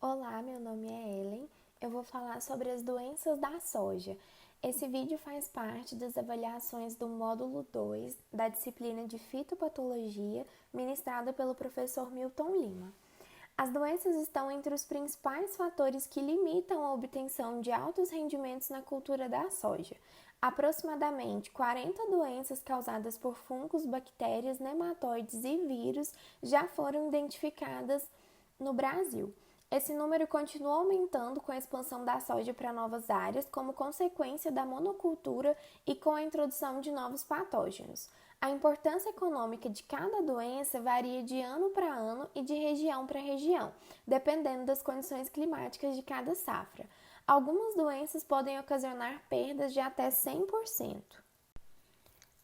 Olá, meu nome é Ellen. Eu vou falar sobre as doenças da soja. Esse vídeo faz parte das avaliações do módulo 2 da disciplina de fitopatologia, ministrada pelo professor Milton Lima. As doenças estão entre os principais fatores que limitam a obtenção de altos rendimentos na cultura da soja. Aproximadamente 40 doenças causadas por fungos, bactérias, nematóides e vírus já foram identificadas no Brasil. Esse número continua aumentando com a expansão da soja para novas áreas, como consequência da monocultura e com a introdução de novos patógenos. A importância econômica de cada doença varia de ano para ano e de região para região, dependendo das condições climáticas de cada safra. Algumas doenças podem ocasionar perdas de até 100%.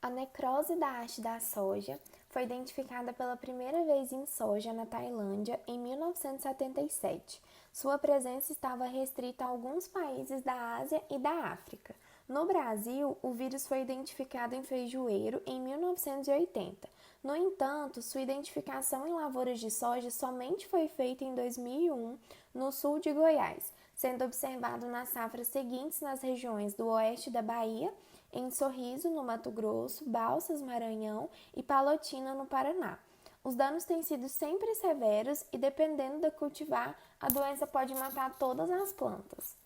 A necrose da haste da soja foi identificada pela primeira vez em soja na Tailândia em 1977. Sua presença estava restrita a alguns países da Ásia e da África. No Brasil, o vírus foi identificado em feijoeiro em 1980. No entanto, sua identificação em lavouras de soja somente foi feita em 2001 no sul de Goiás, sendo observado nas safras seguintes nas regiões do oeste da Bahia, em Sorriso, no Mato Grosso, Balsas, Maranhão e Palotina, no Paraná. Os danos têm sido sempre severos e, dependendo da cultivar, a doença pode matar todas as plantas.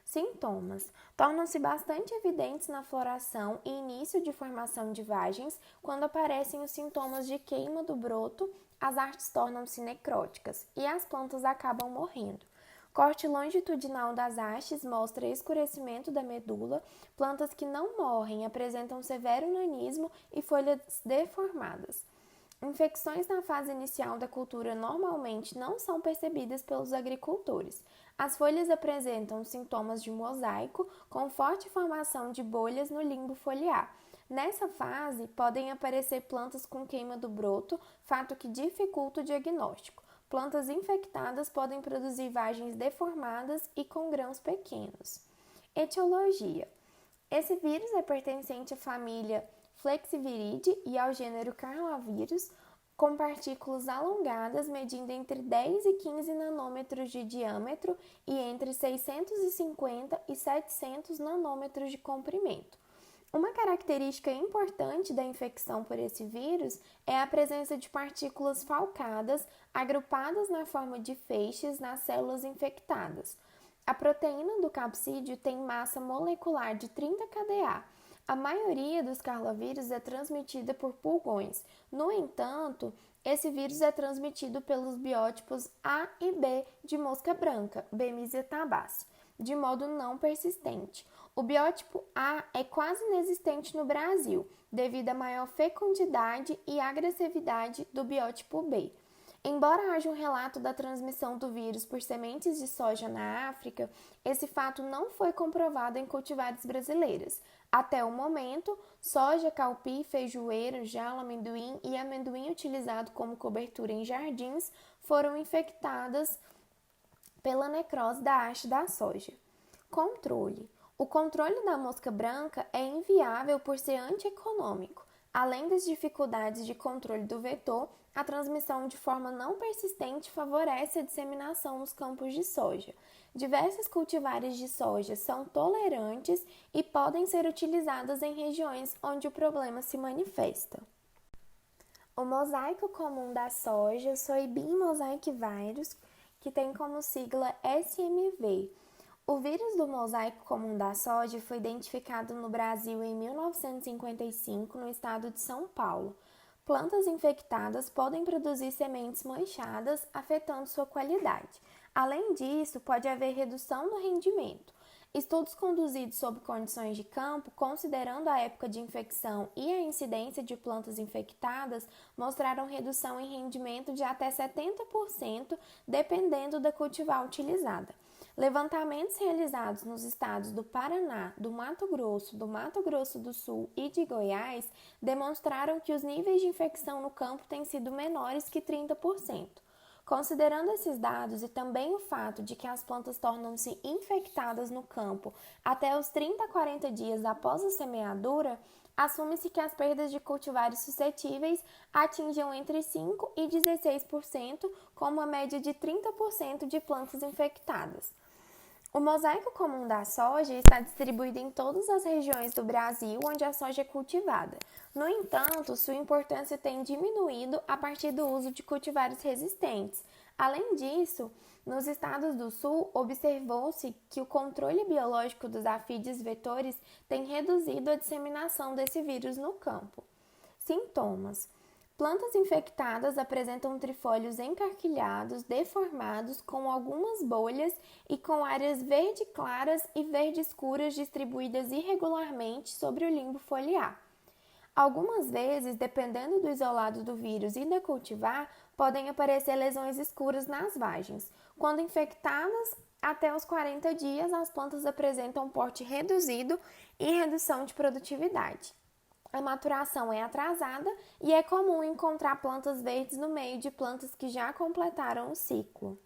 Sintomas: tornam-se bastante evidentes na floração e início de formação de vagens. Quando aparecem os sintomas de queima do broto, as hastes tornam-se necróticas e as plantas acabam morrendo. Corte longitudinal das hastes mostra escurecimento da medula. Plantas que não morrem apresentam severo nanismo e folhas deformadas. Infecções na fase inicial da cultura normalmente não são percebidas pelos agricultores. As folhas apresentam sintomas de mosaico, com forte formação de bolhas no limbo foliar. Nessa fase, podem aparecer plantas com queima do broto, fato que dificulta o diagnóstico. Plantas infectadas podem produzir vagens deformadas e com grãos pequenos. Etiologia: esse vírus é pertencente à família Flexiviridae e ao gênero Carlavírus, com partículas alongadas medindo entre 10 e 15 nanômetros de diâmetro e entre 650 e 700 nanômetros de comprimento. Uma característica importante da infecção por esse vírus é a presença de partículas falcadas agrupadas na forma de feixes nas células infectadas. A proteína do capsídeo tem massa molecular de 30 kDa. A maioria dos carlavírus é transmitida por pulgões. No entanto, esse vírus é transmitido pelos biótipos A e B de mosca branca, Bemisia tabaci, de modo não persistente. O biótipo A é quase inexistente no Brasil, devido à maior fecundidade e agressividade do biótipo B. Embora haja um relato da transmissão do vírus por sementes de soja na África, esse fato não foi comprovado em cultivares brasileiras. Até o momento, soja, calpi, feijoeiro, jala, amendoim e amendoim utilizado como cobertura em jardins foram infectadas pela necrose da haste da soja. Controle: o controle da mosca branca é inviável por ser antieconômico. Além das dificuldades de controle do vetor, a transmissão de forma não persistente favorece a disseminação nos campos de soja. Diversos cultivares de soja são tolerantes e podem ser utilizados em regiões onde o problema se manifesta. O mosaico comum da soja, Soybean Mosaic Virus, que tem como sigla SMV. O vírus do mosaico comum da soja foi identificado no Brasil em 1955, no estado de São Paulo. Plantas infectadas podem produzir sementes manchadas, afetando sua qualidade. Além disso, pode haver redução no rendimento. Estudos conduzidos sob condições de campo, considerando a época de infecção e a incidência de plantas infectadas, mostraram redução em rendimento de até 70%, dependendo da cultivar utilizada. Levantamentos realizados nos estados do Paraná, do Mato Grosso do Sul e de Goiás demonstraram que os níveis de infecção no campo têm sido menores que 30%. Considerando esses dados e também o fato de que as plantas tornam-se infectadas no campo até os 30 a 40 dias após a semeadura, assume-se que as perdas de cultivares suscetíveis atinjam entre 5% e 16%, com uma média de 30% de plantas infectadas. O mosaico comum da soja está distribuído em todas as regiões do Brasil onde a soja é cultivada. No entanto, sua importância tem diminuído a partir do uso de cultivares resistentes. Além disso, nos estados do sul, observou-se que o controle biológico dos afídeos vetores tem reduzido a disseminação desse vírus no campo. Sintomas: plantas infectadas apresentam trifólios encarquilhados, deformados, com algumas bolhas e com áreas verde claras e verde escuras distribuídas irregularmente sobre o limbo foliar. Algumas vezes, dependendo do isolado do vírus e da cultivar, podem aparecer lesões escuras nas vagens. Quando infectadas, até os 40 dias, as plantas apresentam porte reduzido e redução de produtividade. A maturação é atrasada e é comum encontrar plantas verdes no meio de plantas que já completaram o ciclo.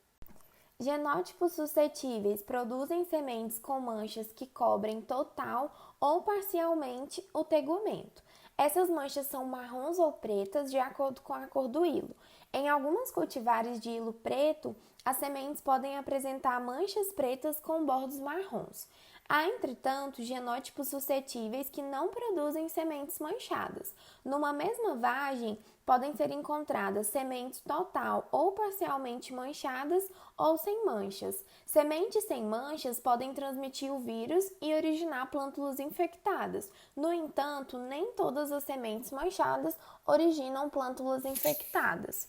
Genótipos suscetíveis produzem sementes com manchas que cobrem total ou parcialmente o tegumento. Essas manchas são marrons ou pretas de acordo com a cor do hilo. Em algumas cultivares de hilo preto, as sementes podem apresentar manchas pretas com bordos marrons. Há, entretanto, genótipos suscetíveis que não produzem sementes manchadas. Numa mesma vagem, podem ser encontradas sementes total ou parcialmente manchadas ou sem manchas. Sementes sem manchas podem transmitir o vírus e originar plântulas infectadas. No entanto, nem todas as sementes manchadas originam plântulas infectadas.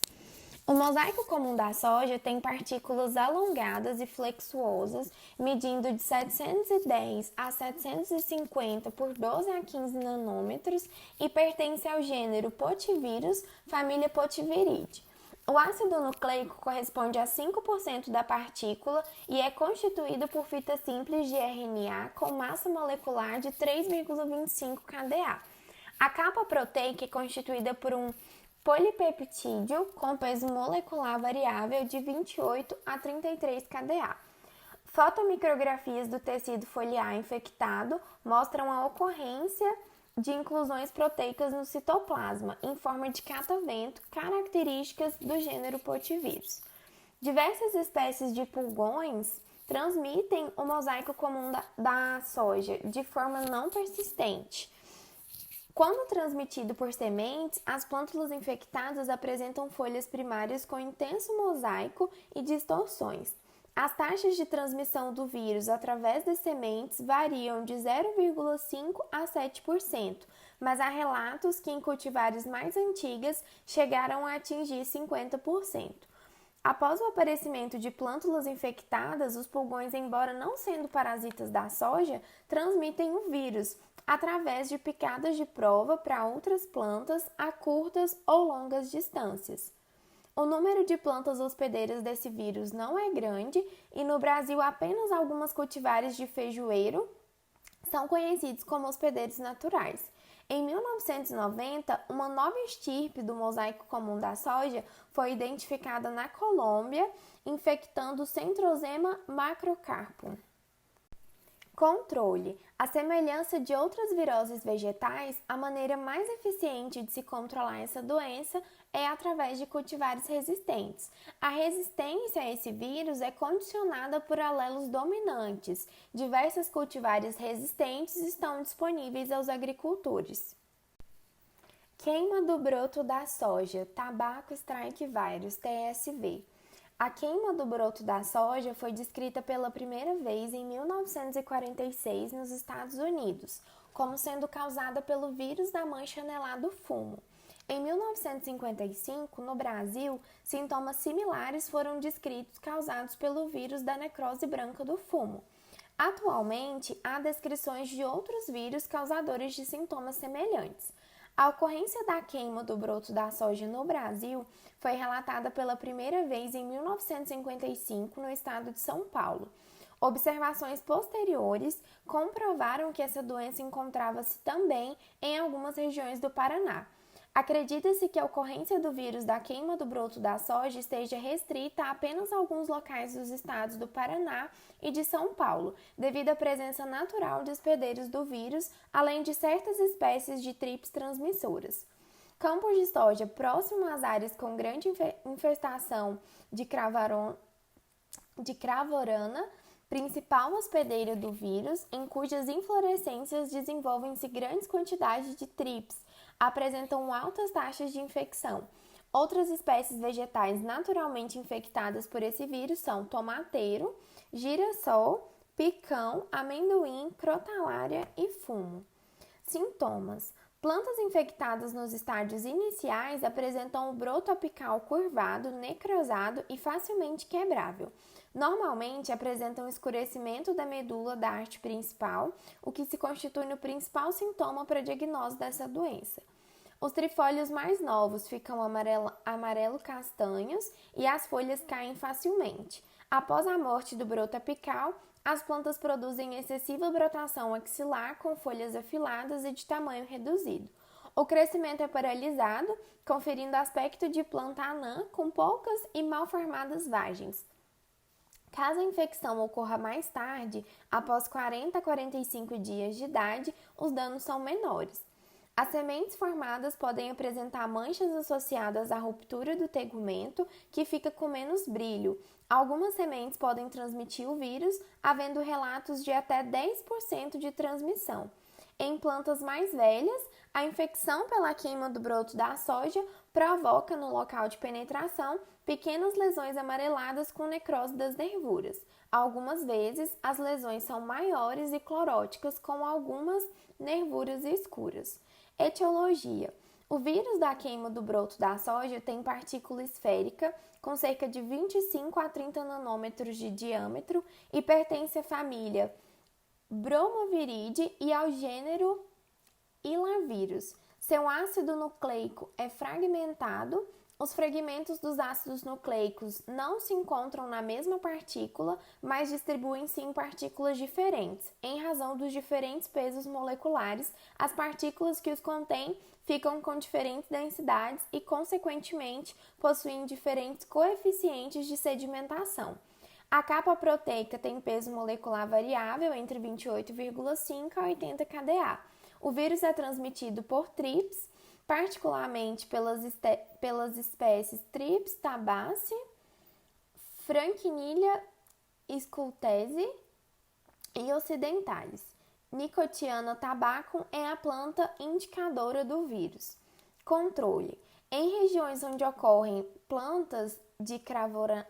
O mosaico comum da soja tem partículas alongadas e flexuosas, medindo de 710 a 750 por 12 a 15 nanômetros e pertence ao gênero Potivírus, família Potiviridae. O ácido nucleico corresponde a 5% da partícula e é constituído por fita simples de RNA com massa molecular de 3,25 kDa. A capa proteica é constituída por um polipeptídeo com peso molecular variável de 28 a 33 kDa. Fotomicrografias do tecido foliar infectado mostram a ocorrência de inclusões proteicas no citoplasma, em forma de catavento, características do gênero Potivírus. Diversas espécies de pulgões transmitem o mosaico comum da soja de forma não persistente. Quando transmitido por sementes, as plântulas infectadas apresentam folhas primárias com intenso mosaico e distorções. As taxas de transmissão do vírus através das sementes variam de 0,5% a 7%, mas há relatos que em cultivares mais antigas chegaram a atingir 50%. Após o aparecimento de plântulas infectadas, os pulgões, embora não sendo parasitas da soja, transmitem o vírus através de picadas de prova para outras plantas a curtas ou longas distâncias. O número de plantas hospedeiras desse vírus não é grande e no Brasil apenas algumas cultivares de feijoeiro são conhecidos como hospedeiros naturais. Em 1990, uma nova estirpe do mosaico comum da soja foi identificada na Colômbia, infectando o Centrosema macrocarpum. Controle. A semelhança de outras viroses vegetais, a maneira mais eficiente de se controlar essa doença é através de cultivares resistentes. A resistência a esse vírus é condicionada por alelos dominantes. Diversas cultivares resistentes estão disponíveis aos agricultores. Queima do broto da soja, Tobacco Strike Virus, TSV. A queima do broto da soja foi descrita pela primeira vez em 1946 nos Estados Unidos, como sendo causada pelo vírus da mancha anelar do fumo. Em 1955, no Brasil, sintomas similares foram descritos causados pelo vírus da necrose branca do fumo. Atualmente, há descrições de outros vírus causadores de sintomas semelhantes. A ocorrência da queima do broto da soja no Brasil foi relatada pela primeira vez em 1955 no estado de São Paulo. Observações posteriores comprovaram que essa doença encontrava-se também em algumas regiões do Paraná. Acredita-se que a ocorrência do vírus da queima do broto da soja esteja restrita a apenas alguns locais dos estados do Paraná e de São Paulo, devido à presença natural de hospedeiros do vírus, além de certas espécies de trips transmissoras. Campos de soja próximo às áreas com grande infestação de cravorana, principal hospedeira do vírus, em cujas inflorescências desenvolvem-se grandes quantidades de trips, apresentam altas taxas de infecção. Outras espécies vegetais naturalmente infectadas por esse vírus são tomateiro, girassol, picão, amendoim, crotalária e fumo. Sintomas: plantas infectadas nos estádios iniciais apresentam o broto apical curvado, necrosado e facilmente quebrável. Normalmente apresentam escurecimento da medula da arte principal, o que se constitui no principal sintoma para diagnóstico dessa doença. Os trifólios mais novos ficam amarelo-castanhos e as folhas caem facilmente. Após a morte do broto apical, as plantas produzem excessiva brotação axilar com folhas afiladas e de tamanho reduzido. O crescimento é paralisado, conferindo aspecto de planta anã com poucas e mal formadas vagens. Caso a infecção ocorra mais tarde, após 40 a 45 dias de idade, os danos são menores. As sementes formadas podem apresentar manchas associadas à ruptura do tegumento, que fica com menos brilho. Algumas sementes podem transmitir o vírus, havendo relatos de até 10% de transmissão. Em plantas mais velhas, a infecção pela queima do broto da soja provoca, no local de penetração, pequenas lesões amareladas com necrose das nervuras. Algumas vezes, as lesões são maiores e cloróticas, com algumas nervuras escuras. Etiologia: o vírus da queima do broto da soja tem partícula esférica com cerca de 25 a 30 nanômetros de diâmetro e pertence à família Bromoviridae e ao gênero Hilarvírus. Seu ácido nucleico é fragmentado. Os fragmentos dos ácidos nucleicos não se encontram na mesma partícula, mas distribuem-se em partículas diferentes. Em razão dos diferentes pesos moleculares, as partículas que os contêm ficam com diferentes densidades e, consequentemente, possuem diferentes coeficientes de sedimentação. A capa proteica tem peso molecular variável entre 28,5 a 80 kDa. O vírus é transmitido por trips, particularmente pelas espécies Trips tabaci, Franquinilla scultesi e ocidentalis. Nicotiana tabacum é a planta indicadora do vírus. Controle: em regiões onde ocorrem plantas de cravorana,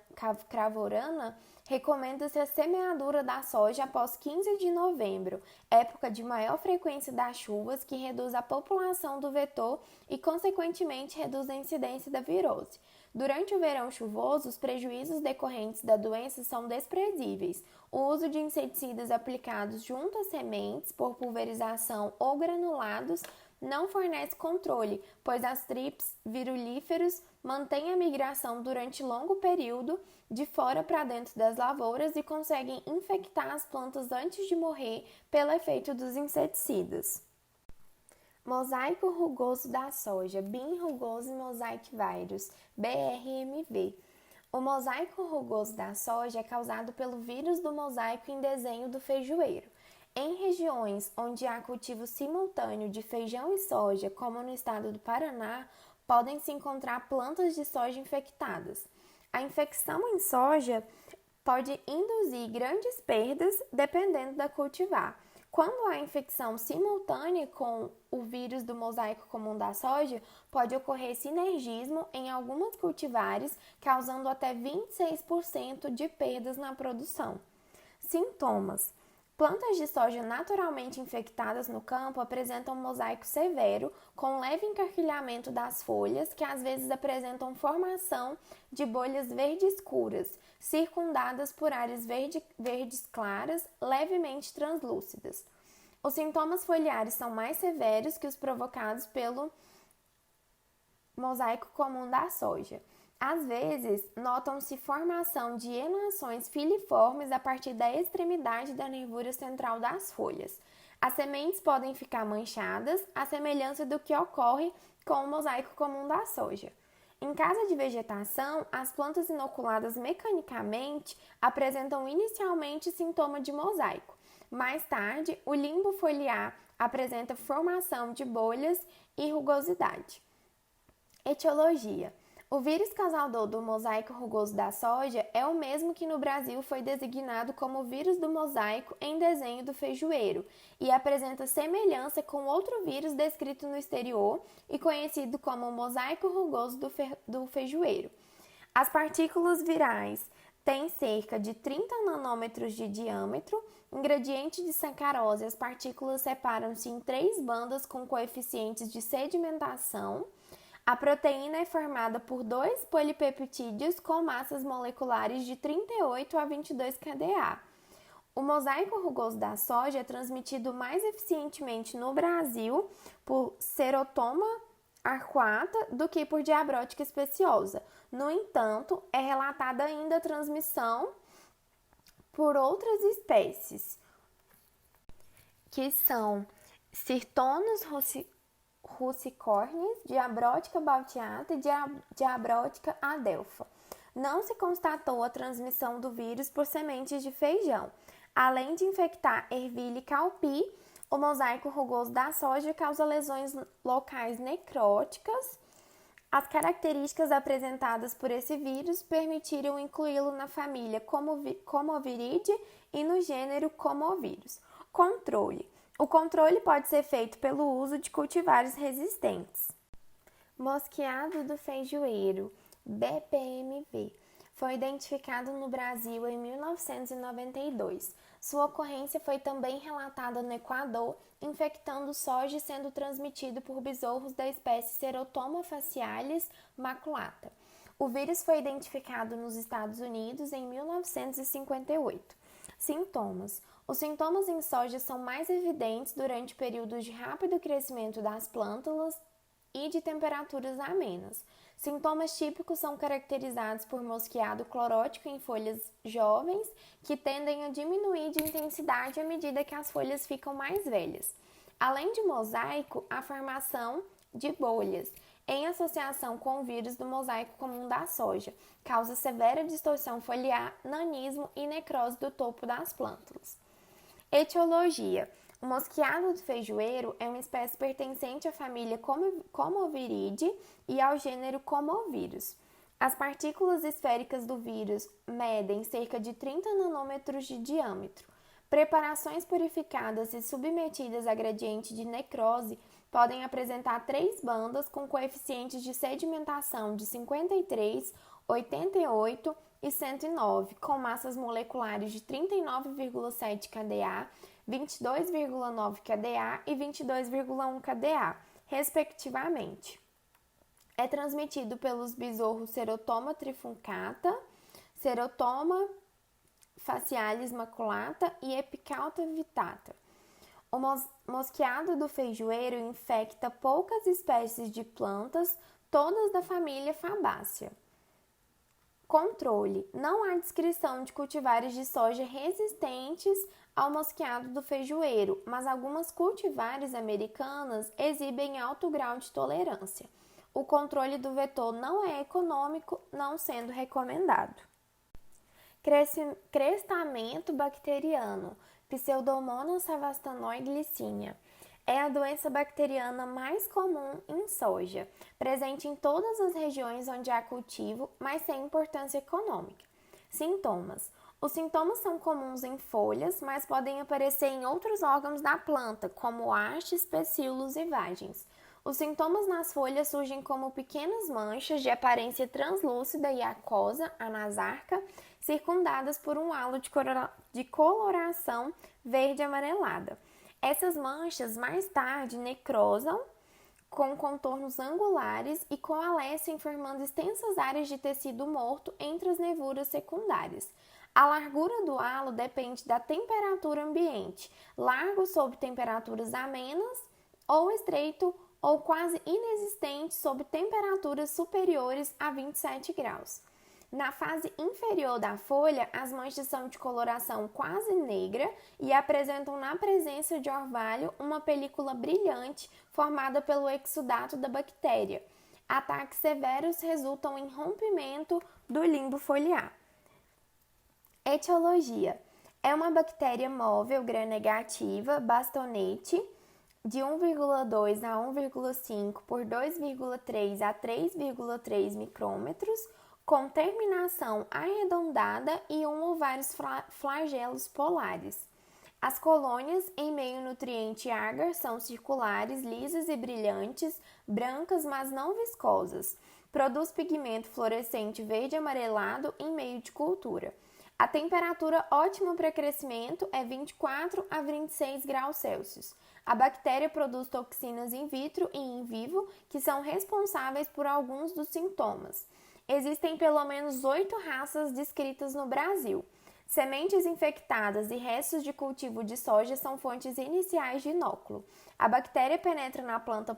recomenda-se a semeadura da soja após 15 de novembro, época de maior frequência das chuvas, que reduz a população do vetor e, consequentemente, reduz a incidência da virose. Durante o verão chuvoso, os prejuízos decorrentes da doença são desprezíveis. O uso de inseticidas aplicados junto às sementes, por pulverização ou granulados, não fornece controle, pois as trips virulíferos mantêm a migração durante longo período de fora para dentro das lavouras e conseguem infectar as plantas antes de morrer pelo efeito dos inseticidas. Mosaico rugoso da soja, Bean Rugose Mosaic Virus, BRMV. O mosaico rugoso da soja é causado pelo vírus do mosaico em desenho do feijoeiro. Em regiões onde há cultivo simultâneo de feijão e soja, como no estado do Paraná, podem se encontrar plantas de soja infectadas. A infecção em soja pode induzir grandes perdas dependendo da cultivar. Quando há infecção simultânea com o vírus do mosaico comum da soja, pode ocorrer sinergismo em algumas cultivares, causando até 26% de perdas na produção. Sintomas: plantas de soja naturalmente infectadas no campo apresentam um mosaico severo, com leve encarquilhamento das folhas, que às vezes apresentam formação de bolhas verde escuras, circundadas por áreas verdes claras, levemente translúcidas. Os sintomas foliares são mais severos que os provocados pelo mosaico comum da soja. Às vezes, notam-se formação de enações filiformes a partir da extremidade da nervura central das folhas. As sementes podem ficar manchadas, à semelhança do que ocorre com o mosaico comum da soja. Em caso de vegetação, as plantas inoculadas mecanicamente apresentam inicialmente sintoma de mosaico. Mais tarde, o limbo foliar apresenta formação de bolhas e rugosidade. Etiologia. O vírus causador do mosaico rugoso da soja é o mesmo que no Brasil foi designado como vírus do mosaico em desenho do feijoeiro e apresenta semelhança com outro vírus descrito no exterior e conhecido como mosaico rugoso do feijoeiro. As partículas virais têm cerca de 30 nanômetros de diâmetro. Em gradiente de sacarose, as partículas separam-se em 3 bandas com coeficientes de sedimentação. A proteína é formada por 2 polipeptídeos com massas moleculares de 38 a 22 kDa. O mosaico rugoso da soja é transmitido mais eficientemente no Brasil por Serotoma arcuata do que por Diabrótica speciosa. No entanto, é relatada ainda a transmissão por outras espécies, que são Syrtonos rucicornis, Diabrótica bautiata e Diabrótica adelpha. Não se constatou a transmissão do vírus por sementes de feijão. Além de infectar ervilha e calpi, o mosaico rugoso da soja causa lesões locais necróticas. As características apresentadas por esse vírus permitiram incluí-lo na família Comoviridae e no gênero Comovírus. Controle. O controle pode ser feito pelo uso de cultivares resistentes. Mosquiado do feijoeiro, BPMV, foi identificado no Brasil em 1992. Sua ocorrência foi também relatada no Equador, infectando soja e sendo transmitido por besouros da espécie Serotoma facialis maculata. O vírus foi identificado nos Estados Unidos em 1958. Sintomas. Os sintomas em soja são mais evidentes durante períodos de rápido crescimento das plântulas e de temperaturas amenas. Sintomas típicos são caracterizados por mosquiado clorótico em folhas jovens, que tendem a diminuir de intensidade à medida que as folhas ficam mais velhas. Além de mosaico, a formação de bolhas, em associação com o vírus do mosaico comum da soja, causa severa distorção foliar, nanismo e necrose do topo das plântulas. Etiologia. O mosquiado do feijoeiro é uma espécie pertencente à família Comoviridae e ao gênero Comovírus. As partículas esféricas do vírus medem cerca de 30 nanômetros de diâmetro. Preparações purificadas e submetidas a gradiente de necrose podem apresentar 3 bandas com coeficientes de sedimentação de 53, 88 e 109, com massas moleculares de 39,7 kDa, 22,9 kDa e 22,1 kDa, respectivamente. É transmitido pelos besouros Serotoma trifuncata, Serotoma facialis maculata e Epicauta vittata. O mosquiado do feijoeiro infecta poucas espécies de plantas, todas da família Fabácea. Controle. Não há descrição de cultivares de soja resistentes ao mosquiado do feijoeiro, mas algumas cultivares americanas exibem alto grau de tolerância. O controle do vetor não é econômico, não sendo recomendado. Crestamento bacteriano, Pseudomonas savastano glycinia. É a doença bacteriana mais comum em soja, presente em todas as regiões onde há cultivo, mas sem importância econômica. Sintomas. Os sintomas são comuns em folhas, mas podem aparecer em outros órgãos da planta, como hastes, pecíolos e vagens. Os sintomas nas folhas surgem como pequenas manchas de aparência translúcida e aquosa, anasarca, circundadas por um halo de coloração verde-amarelada. Essas manchas mais tarde necrosam com contornos angulares e coalescem formando extensas áreas de tecido morto entre as nervuras secundárias. A largura do halo depende da temperatura ambiente, largo sob temperaturas amenas ou estreito ou quase inexistente sob temperaturas superiores a 27 graus. Na fase inferior da folha, as manchas são de coloração quase negra e apresentam na presença de orvalho uma película brilhante formada pelo exudato da bactéria. Ataques severos resultam em rompimento do limbo foliar. Etiologia: é uma bactéria móvel gram-negativa, bastonete, de 1,2 a 1,5 por 2,3 a 3,3 micrômetros, com terminação arredondada e um ou vários flagelos polares. As colônias em meio nutriente agar são circulares, lisas e brilhantes, brancas, mas não viscosas. Produz pigmento fluorescente verde amarelado em meio de cultura. A temperatura ótima para crescimento é 24 a 26 graus Celsius. A bactéria produz toxinas in vitro e in vivo que são responsáveis por alguns dos sintomas. Existem pelo menos 8 raças descritas no Brasil. Sementes infectadas e restos de cultivo de soja são fontes iniciais de inóculo. A bactéria penetra na planta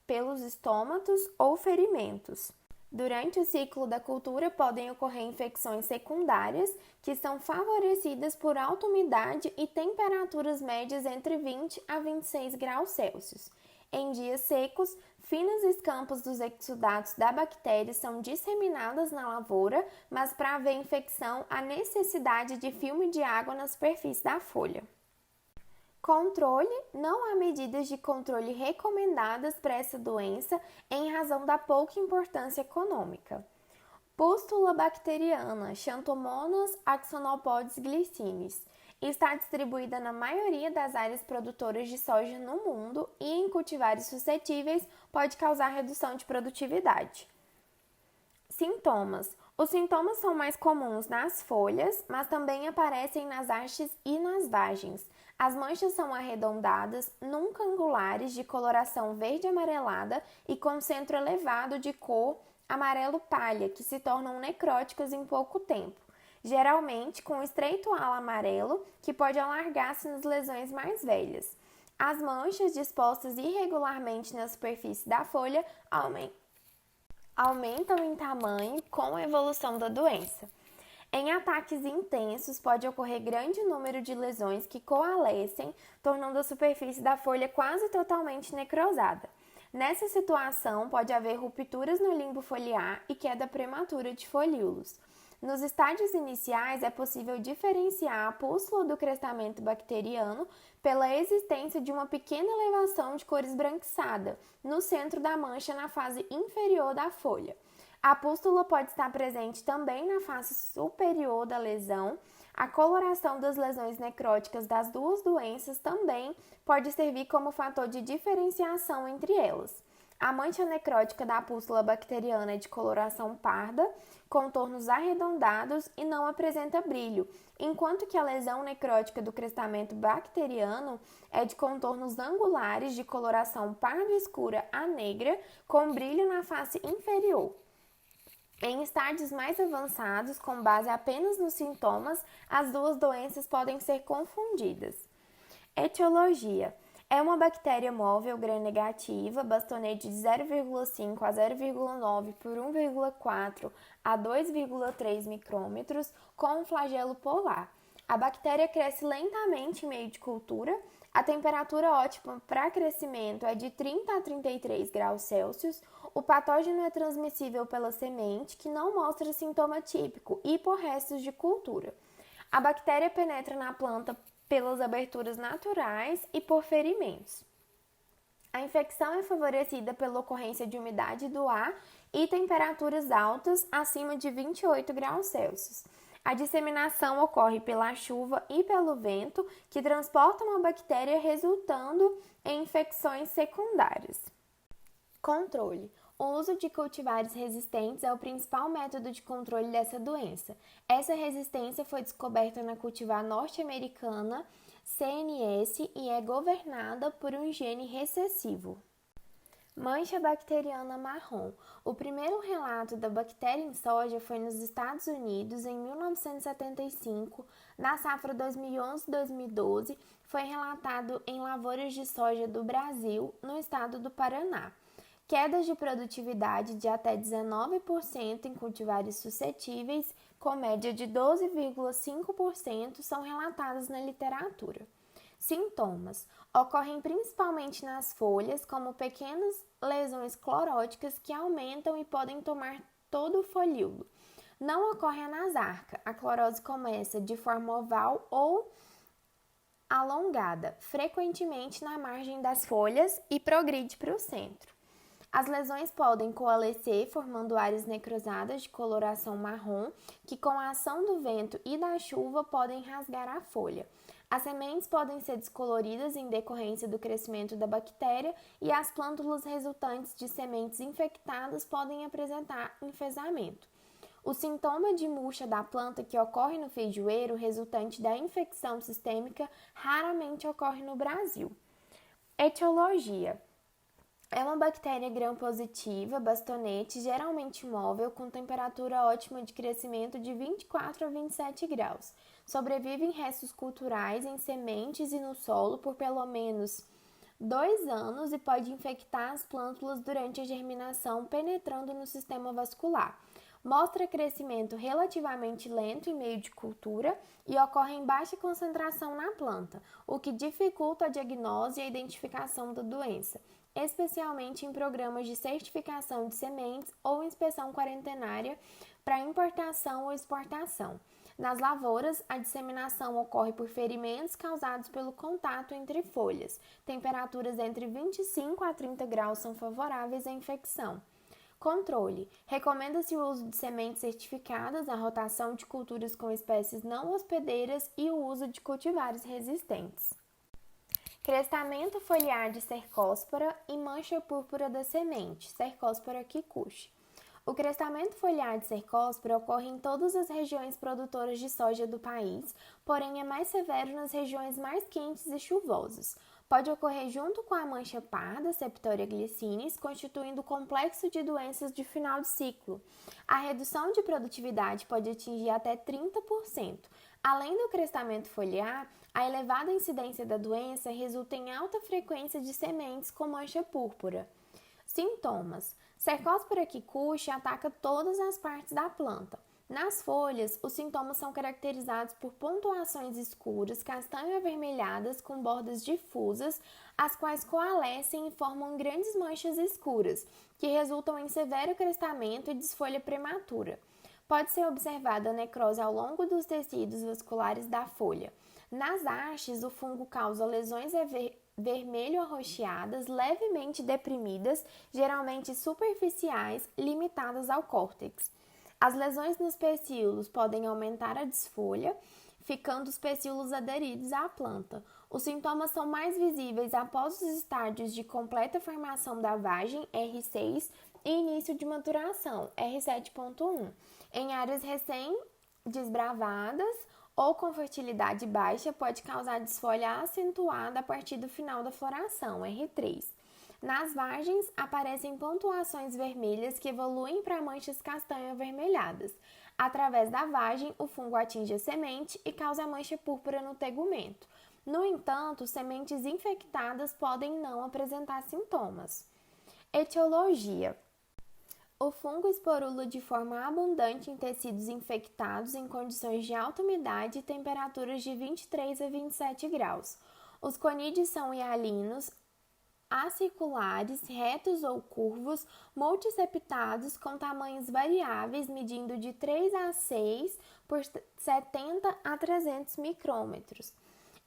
pelos estômatos ou ferimentos. Durante o ciclo da cultura, podem ocorrer infecções secundárias, que são favorecidas por alta umidade e temperaturas médias entre 20 a 26 graus Celsius. Em dias secos, finos escampos dos exudatos da bactéria são disseminadas na lavoura, mas para haver infecção, há necessidade de filme de água na superfície da folha. Controle: não há medidas de controle recomendadas para essa doença em razão da pouca importância econômica. Pústula bacteriana, Xanthomonas axonopodes glycinis, está distribuída na maioria das áreas produtoras de soja no mundo e em cultivares suscetíveis pode causar redução de produtividade. Sintomas: os sintomas são mais comuns nas folhas, mas também aparecem nas hastes e nas vagens. As manchas são arredondadas, nunca angulares, de coloração verde amarelada e com centro elevado de cor amarelo palha, que se tornam necróticas em pouco tempo, geralmente com estreito halo amarelo, que pode alargar-se nas lesões mais velhas. As manchas dispostas irregularmente na superfície da folha aumentam em tamanho com a evolução da doença. Em ataques intensos, pode ocorrer grande número de lesões que coalescem, tornando a superfície da folha quase totalmente necrosada. Nessa situação, pode haver rupturas no limbo foliar e queda prematura de folíolos. Nos estágios iniciais, é possível diferenciar a pústula do crestamento bacteriano pela existência de uma pequena elevação de cor esbranquiçada no centro da mancha na fase inferior da folha. A pústula pode estar presente também na face superior da lesão. A coloração das lesões necróticas das duas doenças também pode servir como fator de diferenciação entre elas. A mancha necrótica da pústula bacteriana é de coloração parda, contornos arredondados e não apresenta brilho, enquanto que a lesão necrótica do crestamento bacteriano é de contornos angulares de coloração pardo escura a negra, com brilho na face inferior. Em estágios mais avançados, com base apenas nos sintomas, as duas doenças podem ser confundidas. Etiologia: é uma bactéria móvel gram-negativa, bastonete de 0,5 a 0,9 por 1,4 a 2,3 micrômetros, com um flagelo polar. A bactéria cresce lentamente em meio de cultura. A temperatura ótima para crescimento é de 30 a 33 graus Celsius. O patógeno é transmissível pela semente, que não mostra sintoma típico, e por restos de cultura. A bactéria penetra na planta pelas aberturas naturais e por ferimentos. A infecção é favorecida pela ocorrência de umidade do ar e temperaturas altas acima de 28 graus Celsius. A disseminação ocorre pela chuva e pelo vento, que transportam a bactéria, resultando em infecções secundárias. Controle: o uso de cultivares resistentes é o principal método de controle dessa doença. Essa resistência foi descoberta na cultivar norte-americana CNS e é governada por um gene recessivo. Mancha bacteriana marrom. O primeiro relato da bactéria em soja foi nos Estados Unidos em 1975. Na safra 2011-2012, foi relatado em lavouras de soja do Brasil, no estado do Paraná. quedas de produtividade de até 19% em cultivares suscetíveis, com média de 12,5%, são relatadas na literatura. Sintomas: ocorrem principalmente nas folhas, como pequenas lesões cloróticas que aumentam e podem tomar todo o folíolo. Não ocorre a nasarca. A clorose começa de forma oval ou alongada, frequentemente na margem das folhas, e progride para o centro. As lesões podem coalescer, formando áreas necrosadas de coloração marrom, que com a ação do vento e da chuva podem rasgar a folha. As sementes podem ser descoloridas em decorrência do crescimento da bactéria e as plântulas resultantes de sementes infectadas podem apresentar enfesamento. O sintoma de murcha da planta que ocorre no feijoeiro, resultante da infecção sistêmica, raramente ocorre no Brasil. Etiologia: é uma bactéria gram-positiva, bastonete, geralmente móvel, com temperatura ótima de crescimento de 24 a 27 graus. Sobrevive em restos culturais, em sementes e no solo por pelo menos 2 anos e pode infectar as plântulas durante a germinação, penetrando no sistema vascular. Mostra crescimento relativamente lento em meio de cultura e ocorre em baixa concentração na planta, o que dificulta a diagnose e a identificação da doença, especialmente em programas de certificação de sementes ou inspeção quarentenária para importação ou exportação. Nas lavouras, a disseminação ocorre por ferimentos causados pelo contato entre folhas. Temperaturas entre 25 a 30 graus são favoráveis à infecção. Controle: recomenda-se o uso de sementes certificadas, a rotação de culturas com espécies não hospedeiras e o uso de cultivares resistentes. Crestamento foliar de Cercospora e mancha púrpura da semente, Cercospora kikuchi. O crestamento foliar de Cercospora ocorre em todas as regiões produtoras de soja do país, porém é mais severo nas regiões mais quentes e chuvosas. Pode ocorrer junto com a mancha parda, Septoria glycinis, constituindo complexo de doenças de final de ciclo. A redução de produtividade pode atingir até 30%. Além do crestamento foliar, a elevada incidência da doença resulta em alta frequência de sementes com mancha púrpura. Sintomas: Cercospora kikuchi ataca todas as partes da planta. Nas folhas, os sintomas são caracterizados por pontuações escuras, castanho-avermelhadas com bordas difusas, as quais coalescem e formam grandes manchas escuras, que resultam em severo crestamento e desfolha prematura. Pode ser observada a necrose ao longo dos tecidos vasculares da folha. Nas hastes, o fungo causa lesões vermelho-arroxeadas, levemente deprimidas, geralmente superficiais, limitadas ao córtex. As lesões nos pecíolos podem aumentar a desfolha, ficando os pecíolos aderidos à planta. Os sintomas são mais visíveis após os estádios de completa formação da vagem, R6, e início de maturação, R7.1, em áreas recém-desbravadas ou com fertilidade baixa, pode causar desfolha acentuada a partir do final da floração, R3. Nas vagens, aparecem pontuações vermelhas que evoluem para manchas castanho-avermelhadas. Através da vagem, o fungo atinge a semente e causa mancha púrpura no tegumento. No entanto, sementes infectadas podem não apresentar sintomas. Etiologia: o fungo esporula de forma abundante em tecidos infectados em condições de alta umidade e temperaturas de 23 a 27 graus. Os conídeos são hialinos, aciculares, retos ou curvos, multiseptados com tamanhos variáveis, medindo de 3 a 6 por 70 a 300 micrômetros.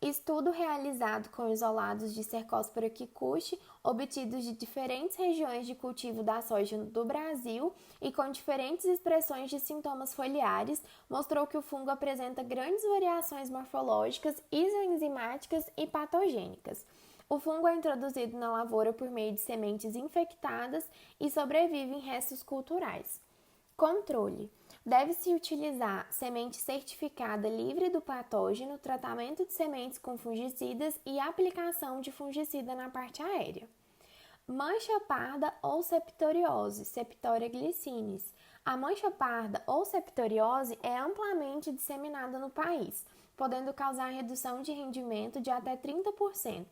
Estudo realizado com isolados de Cercospora kikuchi, obtidos de diferentes regiões de cultivo da soja do Brasil e com diferentes expressões de sintomas foliares, mostrou que o fungo apresenta grandes variações morfológicas, isoenzimáticas e patogênicas. O fungo é introduzido na lavoura por meio de sementes infectadas e sobrevive em restos culturais. Controle: deve-se utilizar semente certificada livre do patógeno, tratamento de sementes com fungicidas e aplicação de fungicida na parte aérea. Mancha parda ou septoriose, Septoria glycinis. A mancha parda ou septoriose é amplamente disseminada no país, podendo causar redução de rendimento de até 30%.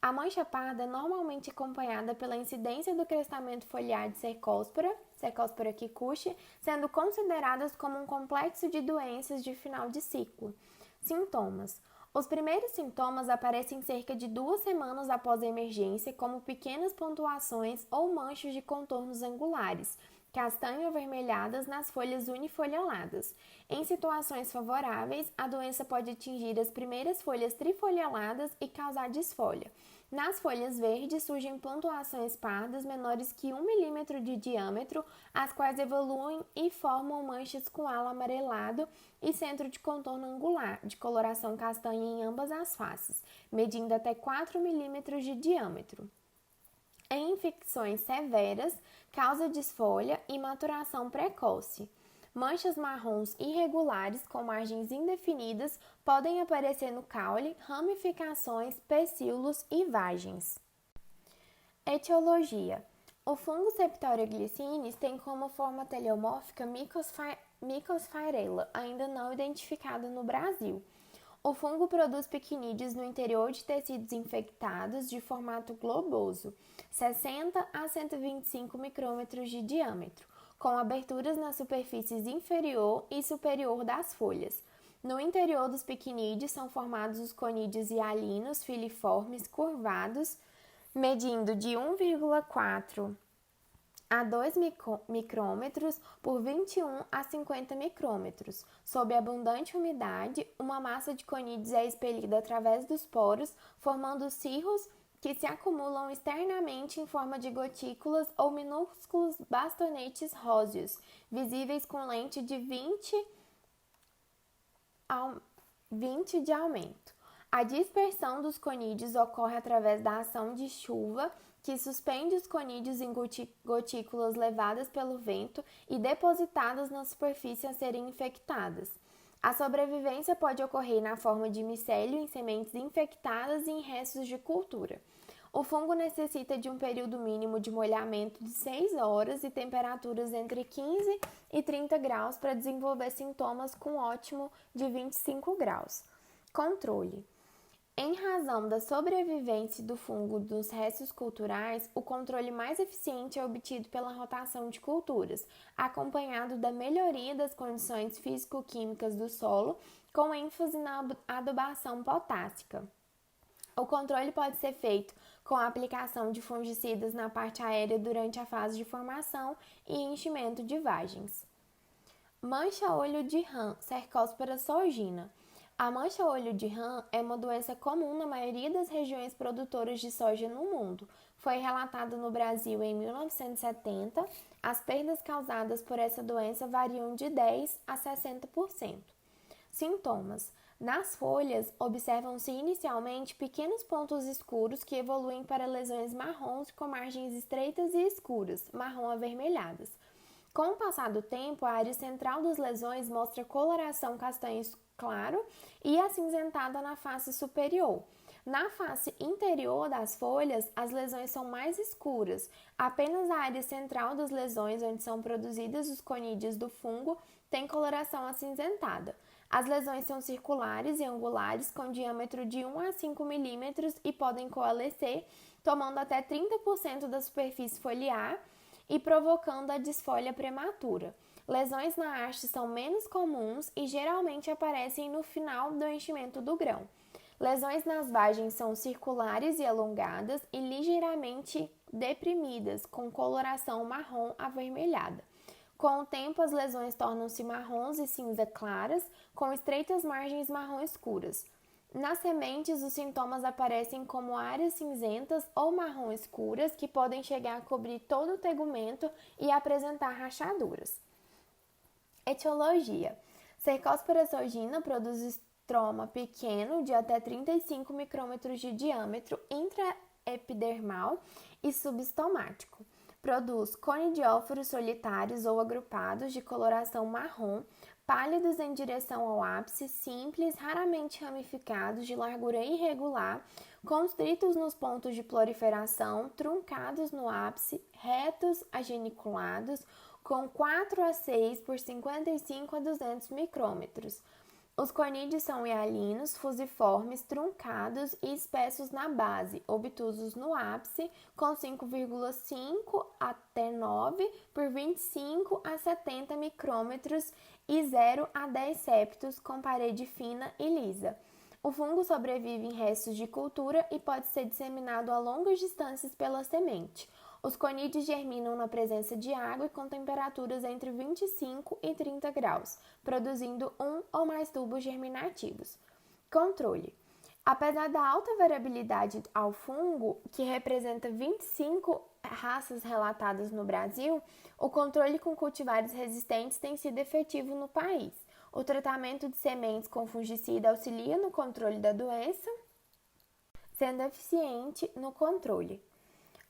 A mancha parda é normalmente acompanhada pela incidência do crescimento foliar de Cercospora kikuchi, sendo consideradas como um complexo de doenças de final de ciclo. Sintomas. Os primeiros sintomas aparecem cerca de 2 semanas após a emergência, como pequenas pontuações ou manchas de contornos angulares, castanho-avermelhadas nas folhas unifolioladas. Em situações favoráveis, a doença pode atingir as primeiras folhas trifolioladas e causar desfolha. Nas folhas verdes surgem pontuações pardas menores que 1 milímetro de diâmetro, as quais evoluem e formam manchas com halo amarelado e centro de contorno angular, de coloração castanha em ambas as faces, medindo até 4 milímetros de diâmetro. Em infecções severas, causa desfolha e maturação precoce. Manchas marrons irregulares com margens indefinidas podem aparecer no caule, ramificações, pecíolos e vagens. Etiologia. O fungo Septoria glycinis tem como forma teleomórfica Mycos ainda não identificada no Brasil. O fungo produz pequinídeos no interior de tecidos infectados de formato globoso, 60 a 125 micrômetros de diâmetro, com aberturas nas superfícies inferior e superior das folhas. No interior dos pequinídeos são formados os conídeos hialinos filiformes curvados, medindo de 1,4 a 2 micrômetros por 21 a 50 micrômetros. Sob abundante umidade, uma massa de conídeos é expelida através dos poros, formando cirros que se acumulam externamente em forma de gotículas ou minúsculos bastonetes róseos, visíveis com lente de 20 de aumento. A dispersão dos conídeos ocorre através da ação de chuva, que suspende os conídeos em gotículas levadas pelo vento e depositadas na superfície a serem infectadas. A sobrevivência pode ocorrer na forma de micélio em sementes infectadas e em restos de cultura. O fungo necessita de um período mínimo de molhamento de 6 horas e temperaturas entre 15 e 30 graus para desenvolver sintomas com ótimo de 25 graus. Controle. Em razão da sobrevivência do fungo nos restos culturais, o controle mais eficiente é obtido pela rotação de culturas, acompanhado da melhoria das condições físico-químicas do solo, com ênfase na adubação potássica. O controle pode ser feito com a aplicação de fungicidas na parte aérea durante a fase de formação e enchimento de vagens. Mancha-olho de rã, Cercospora solgina. A mancha-olho de rã é uma doença comum na maioria das regiões produtoras de soja no mundo. Foi relatada no Brasil em 1970. As perdas causadas por essa doença variam de 10 a 60%. Sintomas. Nas folhas, observam-se inicialmente pequenos pontos escuros que evoluem para lesões marrons com margens estreitas e escuras, marrom-avermelhadas. Com o passar do tempo, a área central das lesões mostra coloração castanho claro e acinzentada na face superior. Na face interior das folhas, as lesões são mais escuras. Apenas a área central das lesões, onde são produzidas os conídeos do fungo, tem coloração acinzentada. As lesões são circulares e angulares, com diâmetro de 1 a 5 milímetros e podem coalescer, tomando até 30% da superfície foliar e provocando a desfolha prematura. Lesões na haste são menos comuns e geralmente aparecem no final do enchimento do grão. Lesões nas vagens são circulares e alongadas e ligeiramente deprimidas, com coloração marrom avermelhada. Com o tempo, as lesões tornam-se marrons e cinza claras, com estreitas margens marrom escuras. Nas sementes, os sintomas aparecem como áreas cinzentas ou marrom escuras que podem chegar a cobrir todo o tegumento e apresentar rachaduras. Etiologia. Cercospora solgina produz estroma pequeno de até 35 micrômetros de diâmetro intraepidermal e subestomático. Produz conidióforos solitários ou agrupados de coloração marrom, pálidos em direção ao ápice, simples, raramente ramificados, de largura irregular, constritos nos pontos de proliferação, truncados no ápice, retos, ageniculados, com 4 a 6 por 55 a 200 micrômetros. Os conídeos são hialinos, fusiformes, truncados e espessos na base, obtusos no ápice, com 5,5 até 9 por 25 a 70 micrômetros e 0 a 10 septos, com parede fina e lisa. O fungo sobrevive em restos de cultura e pode ser disseminado a longas distâncias pela semente. Os conídeos germinam na presença de água e com temperaturas entre 25 e 30 graus, produzindo um ou mais tubos germinativos. Controle. Apesar da alta variabilidade ao fungo, que representa 25 raças relatadas no Brasil, o controle com cultivares resistentes tem sido efetivo no país. O tratamento de sementes com fungicida auxilia no controle da doença, sendo eficiente no controle.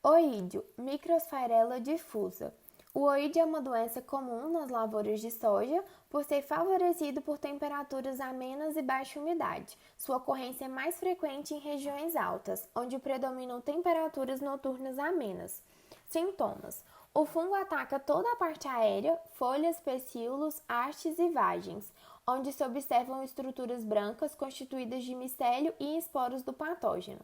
Oídio, Microsphaerella difusa. O oídio é uma doença comum nas lavouras de soja por ser favorecido por temperaturas amenas e baixa umidade. Sua ocorrência é mais frequente em regiões altas, onde predominam temperaturas noturnas amenas. Sintomas. O fungo ataca toda a parte aérea, folhas, pecíolos, hastes e vagens, onde se observam estruturas brancas constituídas de micélio e esporos do patógeno.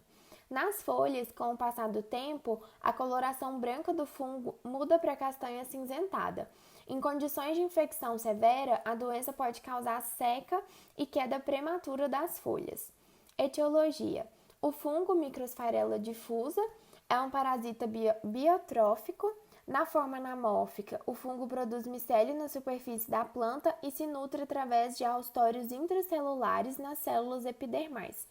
Nas folhas, com o passar do tempo, a coloração branca do fungo muda para castanha acinzentada. Em condições de infecção severa, a doença pode causar seca e queda prematura das folhas. Etiologia. O fungo Microsphaerella difusa é um parasita biotrófico. Na forma anamórfica, o fungo produz micélio na superfície da planta e se nutre através de haustórios intracelulares nas células epidermais.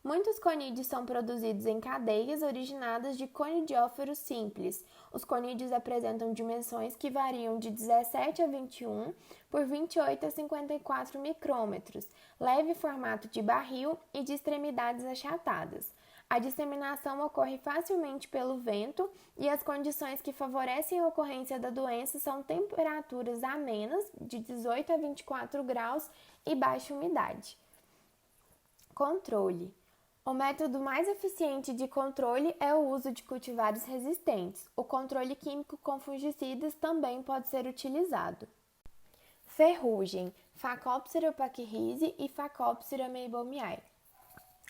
Muitos conídeos são produzidos em cadeias originadas de conidióferos simples. Os conídeos apresentam dimensões que variam de 17 a 21 por 28 a 54 micrômetros, leve formato de barril e de extremidades achatadas. A disseminação ocorre facilmente pelo vento e as condições que favorecem a ocorrência da doença são temperaturas amenas, de 18 a 24 graus, e baixa umidade. Controle. O método mais eficiente de controle é o uso de cultivares resistentes. O controle químico com fungicidas também pode ser utilizado. Ferrugem, Phacopsira pachyrizi e Phacopsira meibomiae.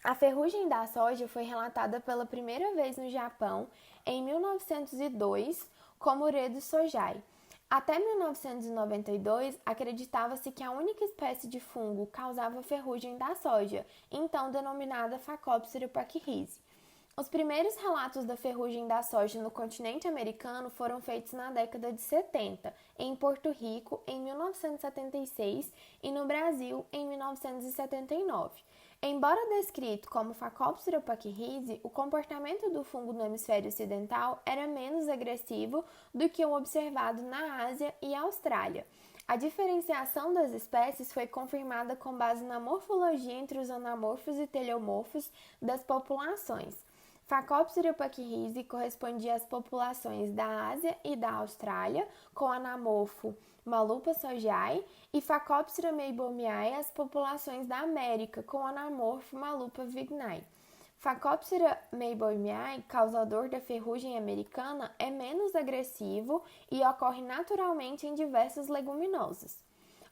A ferrugem da soja foi relatada pela primeira vez no Japão em 1902 como Uredo sojai. Até 1992, acreditava-se que a única espécie de fungo causava ferrugem da soja, então denominada Phacopsira pachyrizi. Os primeiros relatos da ferrugem da soja no continente americano foram feitos na década de 70, em Porto Rico, em 1976, e no Brasil, em 1979. Embora descrito como Phacopsira pachyrizi, o comportamento do fungo no hemisfério ocidental era menos agressivo do que o observado na Ásia e Austrália. A diferenciação das espécies foi confirmada com base na morfologia entre os anamorfos e teleomorfos das populações. Phacopsira pachyrizi correspondia às populações da Ásia e da Austrália, com anamorfo Malupa sojai, e Phacopsira meibomiae às populações da América, com anamorfo Malupa vignae. Phacopsira meibomiae, causador da ferrugem americana, é menos agressivo e ocorre naturalmente em diversas leguminosas.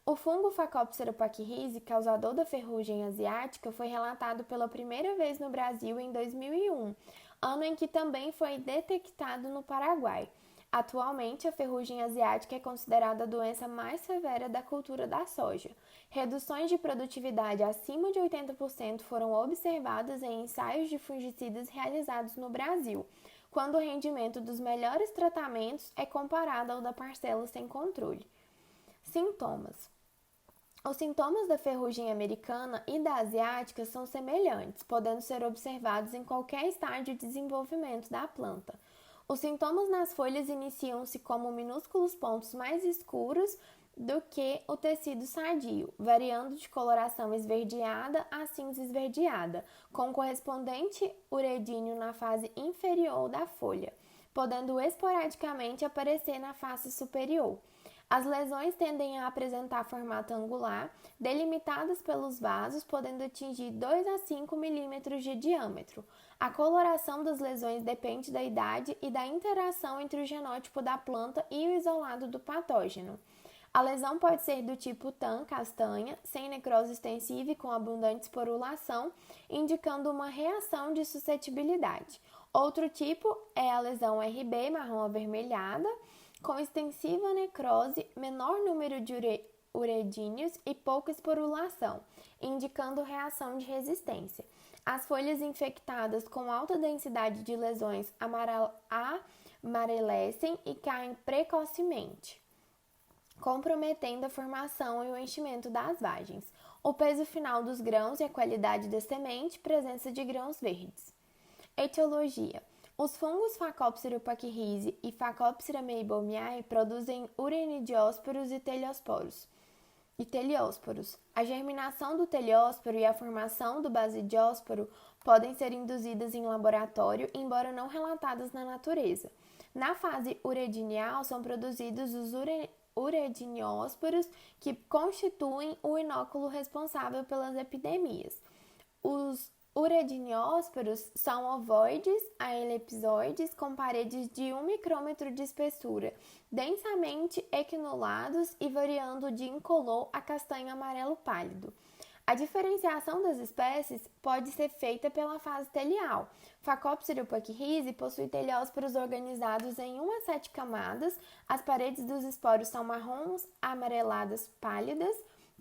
O fungo Phacopsira pachyrizi, causador da ferrugem asiática, foi relatado pela primeira vez no Brasil em 2001, ano em que também foi detectado no Paraguai. Atualmente, a ferrugem asiática é considerada a doença mais severa da cultura da soja. Reduções de produtividade acima de 80% foram observadas em ensaios de fungicidas realizados no Brasil, quando o rendimento dos melhores tratamentos é comparado ao da parcela sem controle. Sintomas. Os sintomas da ferrugem americana e da asiática são semelhantes, podendo ser observados em qualquer estágio de desenvolvimento da planta. Os sintomas nas folhas iniciam-se como minúsculos pontos mais escuros do que o tecido sadio, variando de coloração esverdeada a cinza esverdeada, com correspondente uredíneo na fase inferior da folha, podendo esporadicamente aparecer na face superior. As lesões tendem a apresentar formato angular, delimitadas pelos vasos, podendo atingir 2 a 5 milímetros de diâmetro. A coloração das lesões depende da idade e da interação entre o genótipo da planta e o isolado do patógeno. A lesão pode ser do tipo TAM, castanha, sem necrose extensiva e com abundante esporulação, indicando uma reação de suscetibilidade. Outro tipo é a lesão RB, marrom avermelhada, com extensiva necrose, menor número de uredíneos e pouca esporulação, indicando reação de resistência. As folhas infectadas com alta densidade de lesões amarelecem e caem precocemente, comprometendo a formação e o enchimento das vagens. O peso final dos grãos e a qualidade da semente, presença de grãos verdes. Etiologia. Os fungos Phacopsira pachyrhizia e Phacopsira meibomiae produzem uranidiósporos e teliosporos. A germinação do teliosporo e a formação do basidiósporo podem ser induzidas em laboratório, embora não relatadas na natureza. Na fase uredineal, são produzidos os urediniósporos, que constituem o inóculo responsável pelas epidemias. Os urediniósporos são ovoides a elipsoides com paredes de 1 micrômetro de espessura, densamente equinulados e variando de incolor a castanho amarelo pálido. A diferenciação das espécies pode ser feita pela fase telial. Phacopsira pachyrhizia possui teliosporos organizados em 1 a 7 camadas. As paredes dos esporos são marrons amareladas pálidas,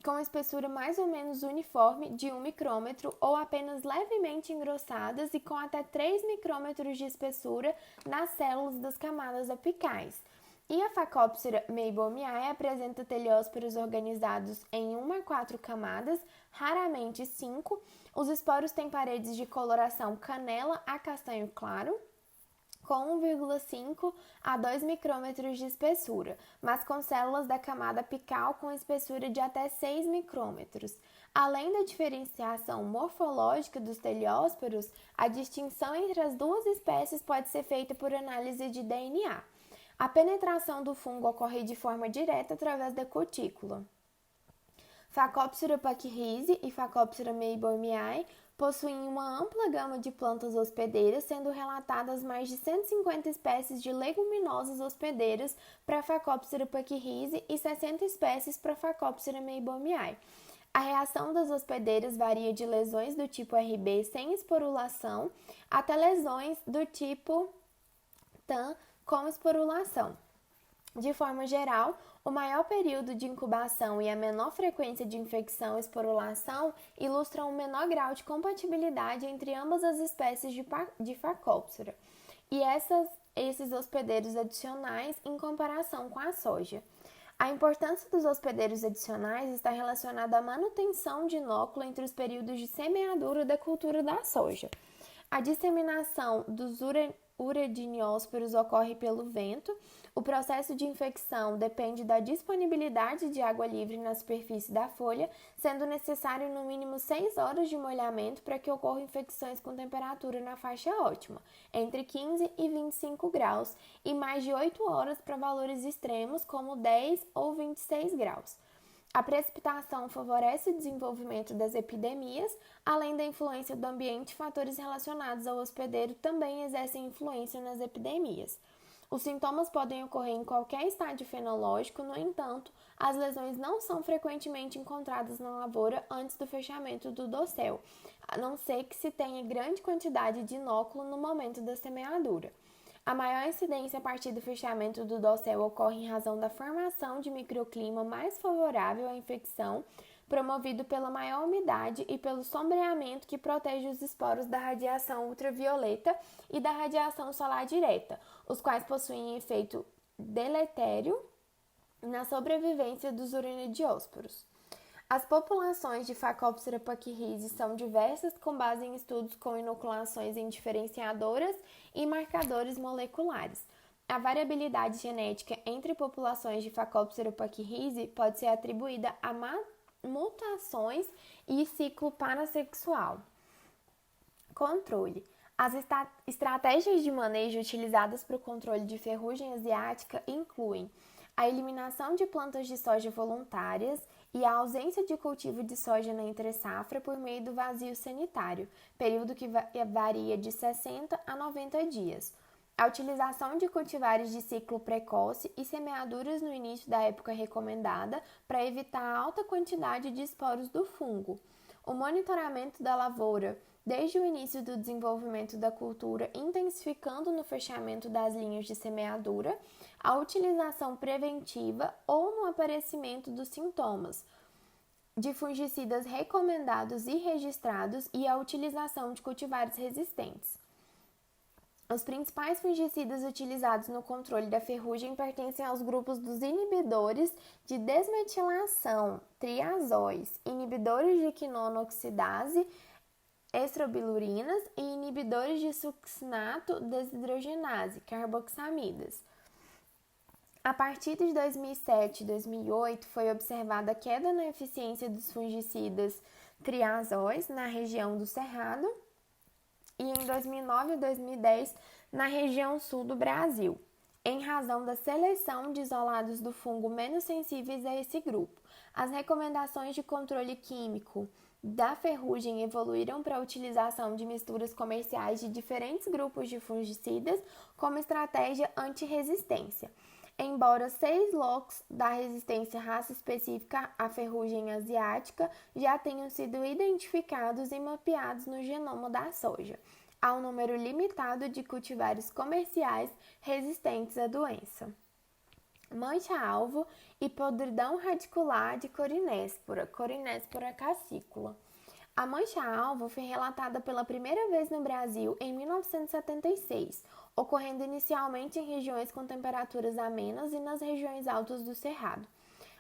com espessura mais ou menos uniforme de 1 micrômetro ou apenas levemente engrossadas e com até 3 micrômetros de espessura nas células das camadas apicais. E a Phacopsira meibomiae apresenta teliosporos organizados em 1 a 4 camadas, raramente 5. Os esporos têm paredes de coloração canela a castanho claro, com 1,5 a 2 micrômetros de espessura, mas com células da camada apical com espessura de até 6 micrômetros. Além da diferenciação morfológica dos teliosporos, a distinção entre as duas espécies pode ser feita por análise de DNA. A penetração do fungo ocorre de forma direta através da cutícula. Phacopsira pachyrhizia e Phacopsira meibomiae possuem uma ampla gama de plantas hospedeiras, sendo relatadas mais de 150 espécies de leguminosas hospedeiras para Phacopsira pachyrhizia e 60 espécies para Phacopsira meibomiae. A reação das hospedeiras varia de lesões do tipo RB sem esporulação até lesões do tipo TAM com esporulação. De forma geral, o maior período de incubação e a menor frequência de infecção e esporulação ilustram um menor grau de compatibilidade entre ambas as espécies de Phacopsira e esses hospedeiros adicionais em comparação com a soja. A importância dos hospedeiros adicionais está relacionada à manutenção de inóculo entre os períodos de semeadura da cultura da soja. A disseminação dos urediniósporos ocorre pelo vento. O processo de infecção depende da disponibilidade de água livre na superfície da folha, sendo necessário no mínimo 6 horas de molhamento para que ocorram infecções com temperatura na faixa ótima, entre 15 e 25 graus, e mais de 8 horas para valores extremos, como 10 ou 26 graus. A precipitação favorece o desenvolvimento das epidemias, além da influência do ambiente, fatores relacionados ao hospedeiro também exercem influência nas epidemias. Os sintomas podem ocorrer em qualquer estágio fenológico, no entanto, as lesões não são frequentemente encontradas na lavoura antes do fechamento do dossel, a não ser que se tenha grande quantidade de inóculo no momento da semeadura. A maior incidência a partir do fechamento do dossel ocorre em razão da formação de microclima mais favorável à infecção, promovido pela maior umidade e pelo sombreamento que protege os esporos da radiação ultravioleta e da radiação solar direta, os quais possuem efeito deletério na sobrevivência dos uranidiósporos. As populações de Phacopsira pachyrhizia são diversas, com base em estudos com inoculações em diferenciadoras e marcadores moleculares. A variabilidade genética entre populações de Phacopsira pachyrhizia pode ser atribuída a mutações e ciclo parassexual. Controle. As estratégias de manejo utilizadas para o controle de ferrugem asiática incluem a eliminação de plantas de soja voluntárias e a ausência de cultivo de soja na entre-safra por meio do vazio sanitário, período que varia de 60 a 90 dias. A utilização de cultivares de ciclo precoce e semeaduras no início da época recomendada para evitar a alta quantidade de esporos do fungo. O monitoramento da lavoura desde o início do desenvolvimento da cultura, intensificando no fechamento das linhas de semeadura, a utilização preventiva ou no aparecimento dos sintomas de fungicidas recomendados e registrados e a utilização de cultivares resistentes. Os principais fungicidas utilizados no controle da ferrugem pertencem aos grupos dos inibidores de desmetilação, triazóis, inibidores de quinonoxidase, estrobilurinas e inibidores de succinato desidrogenase, carboxamidas. A partir de 2007 e 2008, foi observada queda na eficiência dos fungicidas triazóis na região do Cerrado e em 2009 e 2010 na região sul do Brasil, em razão da seleção de isolados do fungo menos sensíveis a esse grupo. As recomendações de controle químico da ferrugem evoluíram para a utilização de misturas comerciais de diferentes grupos de fungicidas como estratégia anti-resistência. Embora 6 locos da resistência raça específica à ferrugem asiática já tenham sido identificados e mapeados no genoma da soja, há um número limitado de cultivares comerciais resistentes à doença. Mancha-alvo e podridão radicular de Corynesporum cassicula. A mancha-alvo foi relatada pela primeira vez no Brasil em 1976, ocorrendo inicialmente em regiões com temperaturas amenas e nas regiões altas do Cerrado.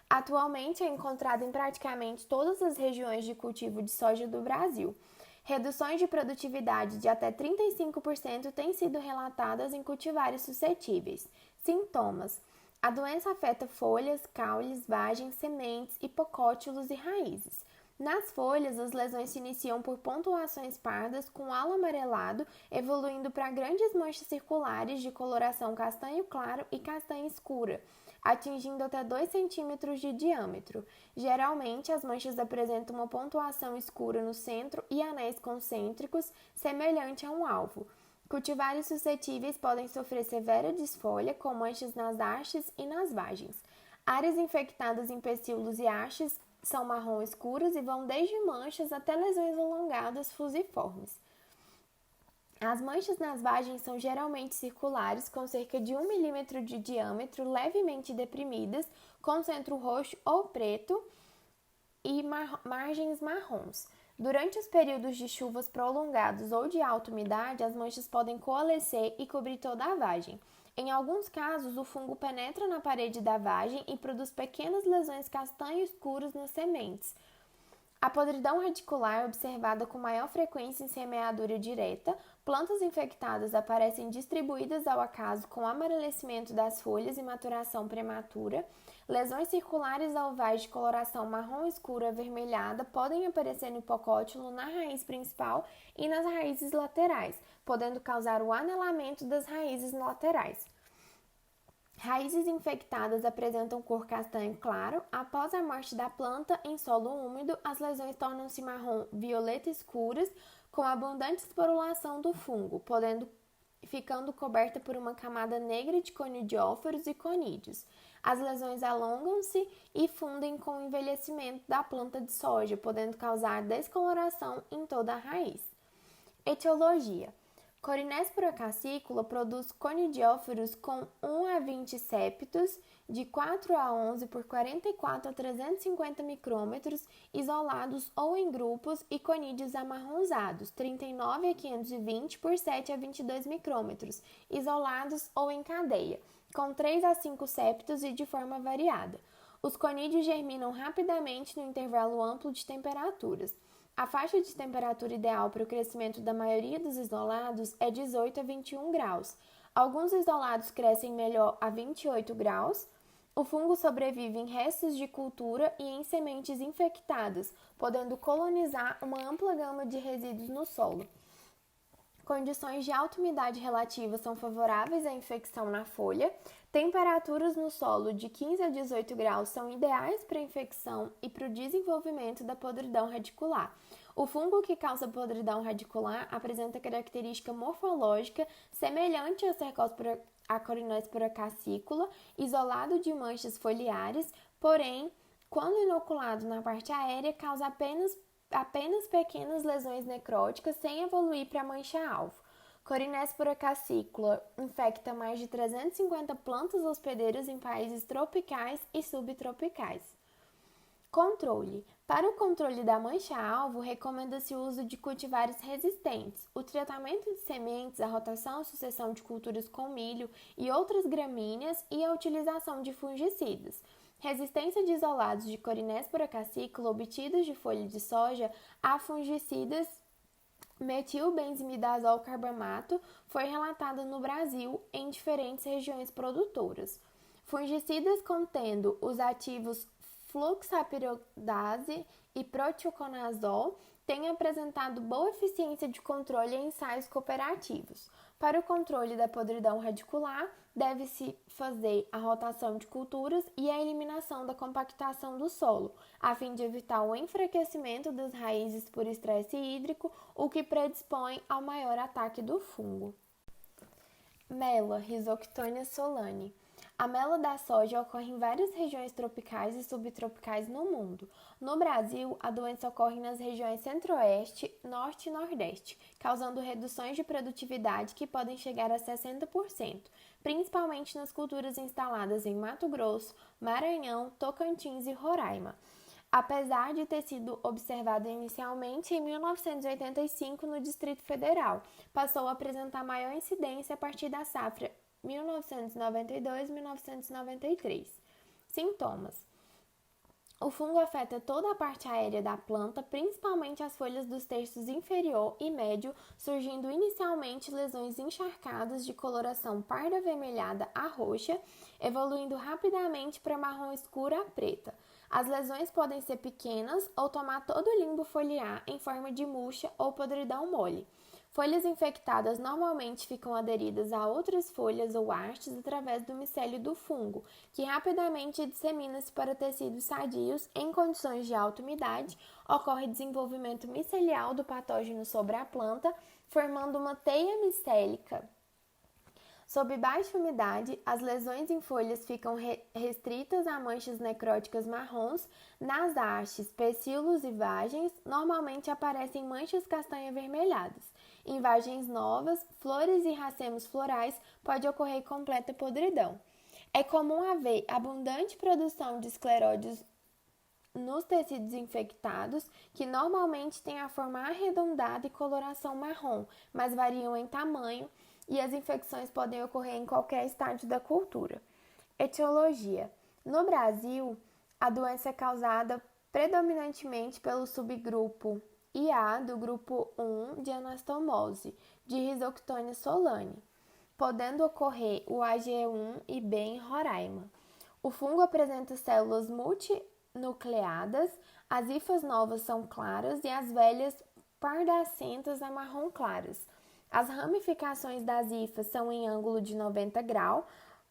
Atualmente é encontrada em praticamente todas as regiões de cultivo de soja do Brasil. Reduções de produtividade de até 35% têm sido relatadas em cultivares suscetíveis. Sintomas: a doença afeta folhas, caules, vagens, sementes, hipocótilos e raízes. Nas folhas, as lesões se iniciam por pontuações pardas com halo amarelado, evoluindo para grandes manchas circulares de coloração castanho claro e castanha escura, atingindo até 2 centímetros de diâmetro. Geralmente, as manchas apresentam uma pontuação escura no centro e anéis concêntricos, semelhante a um alvo. Cultivares suscetíveis podem sofrer severa desfolha, com manchas nas hastes e nas vagens. Áreas infectadas em pecíolos e hastes são marrom escuras e vão desde manchas até lesões alongadas fusiformes. As manchas nas vagens são geralmente circulares, com cerca de 1 milímetro de diâmetro, levemente deprimidas, com centro roxo ou preto e margens marrons. Durante os períodos de chuvas prolongados ou de alta umidade, as manchas podem coalescer e cobrir toda a vagem. Em alguns casos, o fungo penetra na parede da vagem e produz pequenas lesões castanho escuras nas sementes. A podridão radicular é observada com maior frequência em semeadura direta. Plantas infectadas aparecem distribuídas ao acaso com amarelecimento das folhas e maturação prematura. Lesões circulares alvais de coloração marrom escura avermelhada podem aparecer no hipocótilo, na raiz principal e nas raízes laterais, podendo causar o anelamento das raízes laterais. Raízes infectadas apresentam cor castanho claro. Após a morte da planta em solo úmido, as lesões tornam-se marrom violeta escuras, com abundante esporulação do fungo, ficando coberta por uma camada negra de conidióforos e conídeos. As lesões alongam-se e fundem com o envelhecimento da planta de soja, podendo causar descoloração em toda a raiz. Etiologia: Corynesporum cassicula produz conidióforos com 1 a 20 septos, de 4 a 11 por 44 a 350 micrômetros, isolados ou em grupos, e conídeos amarronzados, 39 a 520 por 7 a 22 micrômetros, isolados ou em cadeia, com 3 a 5 septos e de forma variada. Os conídeos germinam rapidamente no intervalo amplo de temperaturas. A faixa de temperatura ideal para o crescimento da maioria dos isolados é 18 a 21 graus. Alguns isolados crescem melhor a 28 graus. O fungo sobrevive em restos de cultura e em sementes infectadas, podendo colonizar uma ampla gama de resíduos no solo. Condições de alta umidade relativa são favoráveis à infecção na folha. Temperaturas no solo de 15 a 18 graus são ideais para a infecção e para o desenvolvimento da podridão radicular. O fungo que causa podridão radicular apresenta característica morfológica semelhante ao Cercospora cassicula, isolado de manchas foliares, porém, quando inoculado na parte aérea, causa apenas pequenas lesões necróticas sem evoluir para a mancha-alvo. Corinéspora cassicula infecta mais de 350 plantas hospedeiras em países tropicais e subtropicais. Controle. Para o controle da mancha-alvo, recomenda-se o uso de cultivares resistentes, o tratamento de sementes, a rotação e sucessão de culturas com milho e outras gramíneas e a utilização de fungicidas. Resistência de isolados de Corinéspora cassicula obtidos de folha de soja a fungicidas metilbenzimidazol carbamato foi relatada no Brasil em diferentes regiões produtoras. Fungicidas contendo os ativos fluxapiridase e proteoconazol têm apresentado boa eficiência de controle em ensaios cooperativos. Para o controle da podridão radicular, deve-se fazer a rotação de culturas e a eliminação da compactação do solo, a fim de evitar o enfraquecimento das raízes por estresse hídrico, o que predispõe ao maior ataque do fungo. Mela, Rhizoctonia solani. A mela da soja ocorre em várias regiões tropicais e subtropicais no mundo. No Brasil, a doença ocorre nas regiões centro-oeste, norte e nordeste, causando reduções de produtividade que podem chegar a 60%, principalmente nas culturas instaladas em Mato Grosso, Maranhão, Tocantins e Roraima. Apesar de ter sido observada inicialmente em 1985 no Distrito Federal, passou a apresentar maior incidência a partir da safra 1992-1993. Sintomas: o fungo afeta toda a parte aérea da planta, principalmente as folhas dos terços inferior e médio, surgindo inicialmente lesões encharcadas de coloração parda-avermelhada a roxa, evoluindo rapidamente para marrom escuro a preta. As lesões podem ser pequenas ou tomar todo o limbo foliar em forma de murcha ou podridão mole. Folhas infectadas normalmente ficam aderidas a outras folhas ou hastes através do micélio do fungo, que rapidamente dissemina-se para tecidos sadios. Em condições de alta umidade, ocorre desenvolvimento micelial do patógeno sobre a planta, formando uma teia micélica. Sob baixa umidade, as lesões em folhas ficam restritas a manchas necróticas marrons. Nas hastes, pecíolos e vagens, normalmente aparecem manchas castanho-avermelhadas. Em vagens novas, flores e racemos florais, pode ocorrer completa podridão. É comum haver abundante produção de escleródios nos tecidos infectados, que normalmente têm a forma arredondada e coloração marrom, mas variam em tamanho, e as infecções podem ocorrer em qualquer estágio da cultura. Etiologia: no Brasil, a doença é causada predominantemente pelo subgrupo IA do grupo 1 de anastomose, de Rhizoctonia solani, podendo ocorrer o AG1 e B em Roraima. O fungo apresenta células multinucleadas, as hifas novas são claras e as velhas pardacentas a marrom claras. As ramificações das hifas são em ângulo de 90 graus,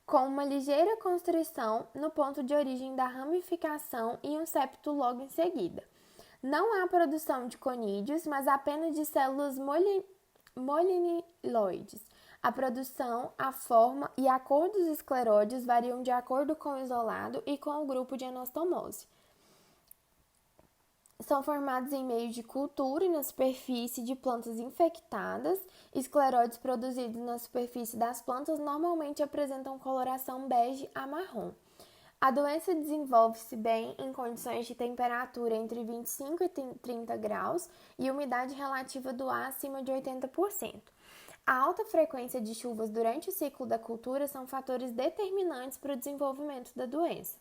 com uma ligeira constrição no ponto de origem da ramificação e um septo logo em seguida. Não há produção de conídeos, mas apenas de células moliniloides. A produção, a forma e a cor dos escleródios variam de acordo com o isolado e com o grupo de anastomose. São formados em meio de cultura e na superfície de plantas infectadas. Escleródios produzidos na superfície das plantas normalmente apresentam coloração bege a marrom. A doença desenvolve-se bem em condições de temperatura entre 25 e 30 graus e umidade relativa do ar acima de 80%. A alta frequência de chuvas durante o ciclo da cultura são fatores determinantes para o desenvolvimento da doença.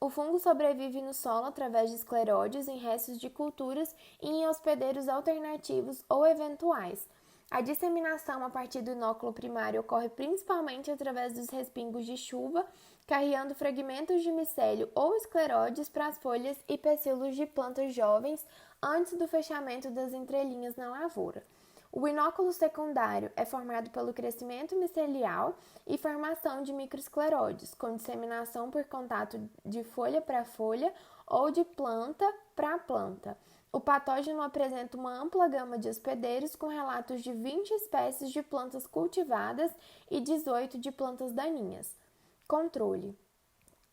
O fungo sobrevive no solo através de escleródios em restos de culturas e em hospedeiros alternativos ou eventuais. A disseminação a partir do inóculo primário ocorre principalmente através dos respingos de chuva, carreando fragmentos de micélio ou escleródios para as folhas e pecíolos de plantas jovens antes do fechamento das entrelinhas na lavoura. O inóculo secundário é formado pelo crescimento micelial e formação de microescleródios, com disseminação por contato de folha para folha ou de planta para planta. O patógeno apresenta uma ampla gama de hospedeiros, com relatos de 20 espécies de plantas cultivadas e 18 de plantas daninhas. Controle.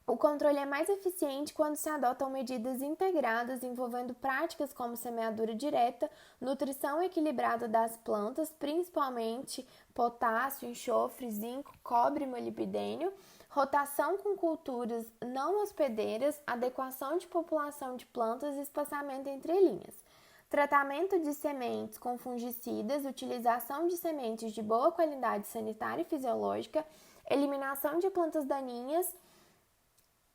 O controle é mais eficiente quando se adotam medidas integradas envolvendo práticas como semeadura direta, nutrição equilibrada das plantas, principalmente potássio, enxofre, zinco, cobre e molibdênio, rotação com culturas não hospedeiras, adequação de população de plantas e espaçamento entre linhas. Tratamento de sementes com fungicidas, utilização de sementes de boa qualidade sanitária e fisiológica, eliminação de plantas daninhas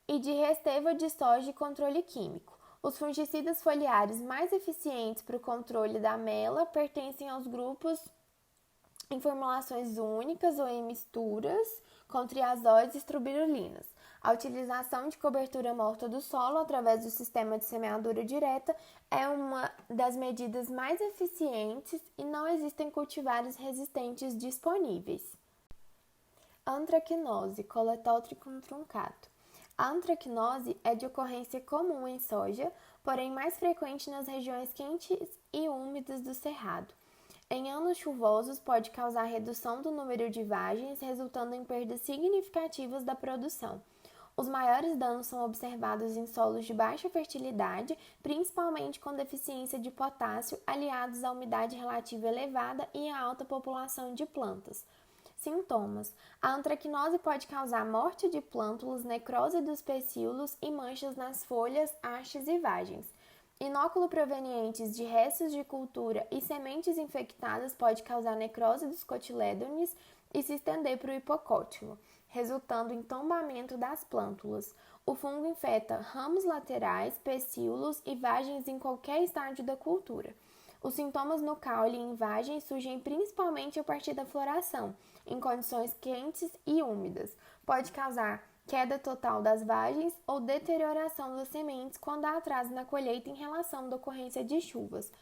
e de resteva de soja e controle químico. Os fungicidas foliares mais eficientes para o controle da mela pertencem aos grupos em formulações únicas ou em misturas com triazóides e estrobirulinas. A utilização de cobertura morta do solo através do sistema de semeadura direta é uma das medidas mais eficientes e não existem cultivares resistentes disponíveis. Antracnose, coletótrico truncato. A antracnose é de ocorrência comum em soja, porém mais frequente nas regiões quentes e úmidas do cerrado. Em anos chuvosos, pode causar redução do número de vagens, resultando em perdas significativas da produção. Os maiores danos são observados em solos de baixa fertilidade, principalmente com deficiência de potássio, aliados à umidade relativa elevada e à alta população de plantas. Sintomas: a antracnose pode causar morte de plântulas, necrose dos pecíolos e manchas nas folhas, hastes e vagens. Inóculo provenientes de restos de cultura e sementes infectadas pode causar necrose dos cotilédones e se estender para o hipocótilo, resultando em tombamento das plântulas. O fungo infecta ramos laterais, pecíolos e vagens em qualquer estágio da cultura. Os sintomas no caule e em vagem surgem principalmente a partir da floração, em condições quentes e úmidas. Pode causar queda total das vagens ou deterioração das sementes quando há atraso na colheita em relação à ocorrência de chuvas.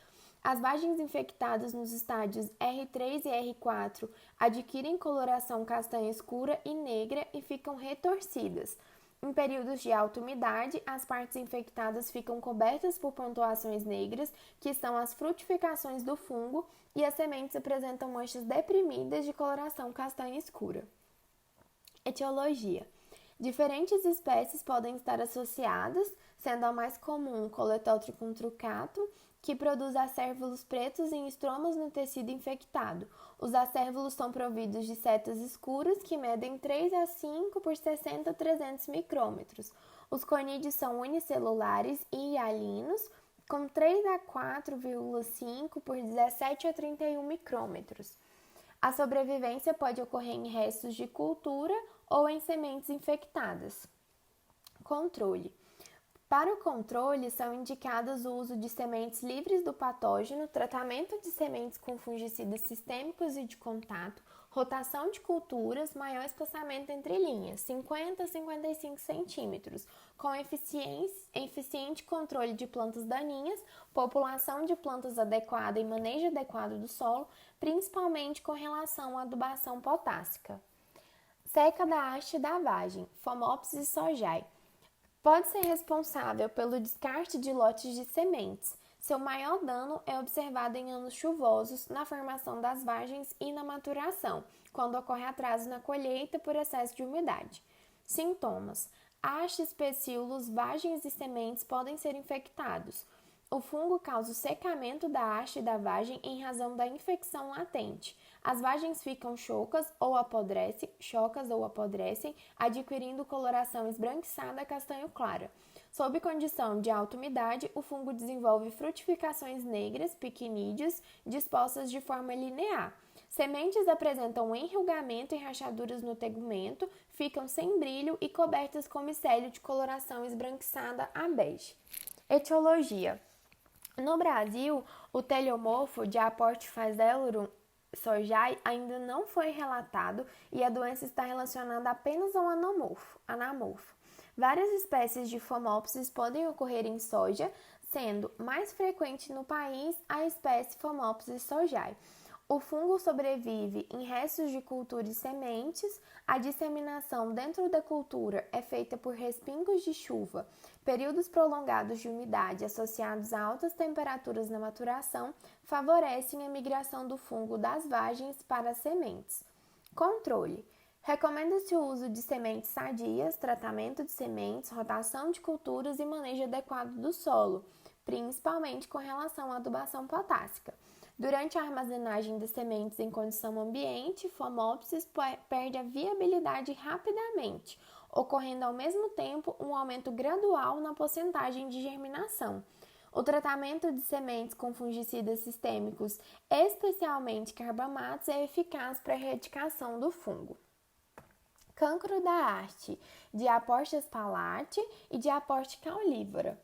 As vagens infectadas nos estádios R3 e R4 adquirem coloração castanha escura e negra e ficam retorcidas. Em períodos de alta umidade, as partes infectadas ficam cobertas por pontuações negras, que são as frutificações do fungo, e as sementes apresentam manchas deprimidas de coloração castanha escura. Etiologia: diferentes espécies podem estar associadas, sendo a mais comum o Coletótricum truncatum, que produz acérvulos pretos em estromas no tecido infectado. Os acérvulos são providos de setas escuras que medem 3 a 5 por 60 a 300 micrômetros. Os conídeos são unicelulares e hialinos, com 3 a 4,5 por 17 a 31 micrômetros. A sobrevivência pode ocorrer em restos de cultura ou em sementes infectadas. Controle: para o controle, são indicados o uso de sementes livres do patógeno, tratamento de sementes com fungicidas sistêmicos e de contato, rotação de culturas, maior espaçamento entre linhas, 50 a 55 centímetros, com eficiente controle de plantas daninhas, população de plantas adequada e manejo adequado do solo, principalmente com relação à adubação potássica. Seca da haste da vagem, Phomopsis sojai. Pode ser responsável pelo descarte de lotes de sementes. Seu maior dano é observado em anos chuvosos, na formação das vagens e na maturação, quando ocorre atraso na colheita por excesso de umidade. Sintomas: hastes, pecíolos, vagens e sementes podem ser infectados. O fungo causa o secamento da haste e da vagem em razão da infecção latente. As vagens ficam chocas ou apodrecem, adquirindo coloração esbranquiçada a castanho clara. Sob condição de alta umidade, o fungo desenvolve frutificações negras, piquinídeas, dispostas de forma linear. Sementes apresentam enrugamento e rachaduras no tegumento, ficam sem brilho e cobertas com micélio de coloração esbranquiçada a bege. Etiologia: no Brasil, o teleomorfo de Aportophyselorum sojai ainda não foi relatado e a doença está relacionada apenas ao anamorfo. Várias espécies de Phomopsis podem ocorrer em soja, sendo mais frequente no país a espécie Phomopsis sojai. O fungo sobrevive em restos de cultura e sementes. A disseminação dentro da cultura é feita por respingos de chuva. Períodos prolongados de umidade associados a altas temperaturas na maturação favorecem a migração do fungo das vagens para as sementes. Controle. Recomenda-se o uso de sementes sadias, tratamento de sementes, rotação de culturas e manejo adequado do solo, principalmente com relação à adubação potássica. Durante a armazenagem das sementes em condição ambiente, Phomopsis perde a viabilidade rapidamente, ocorrendo ao mesmo tempo um aumento gradual na porcentagem de germinação. O tratamento de sementes com fungicidas sistêmicos, especialmente carbamatos, é eficaz para a erradicação do fungo. Cancro da haste, Diaportia spalate e Diaportia caulívora.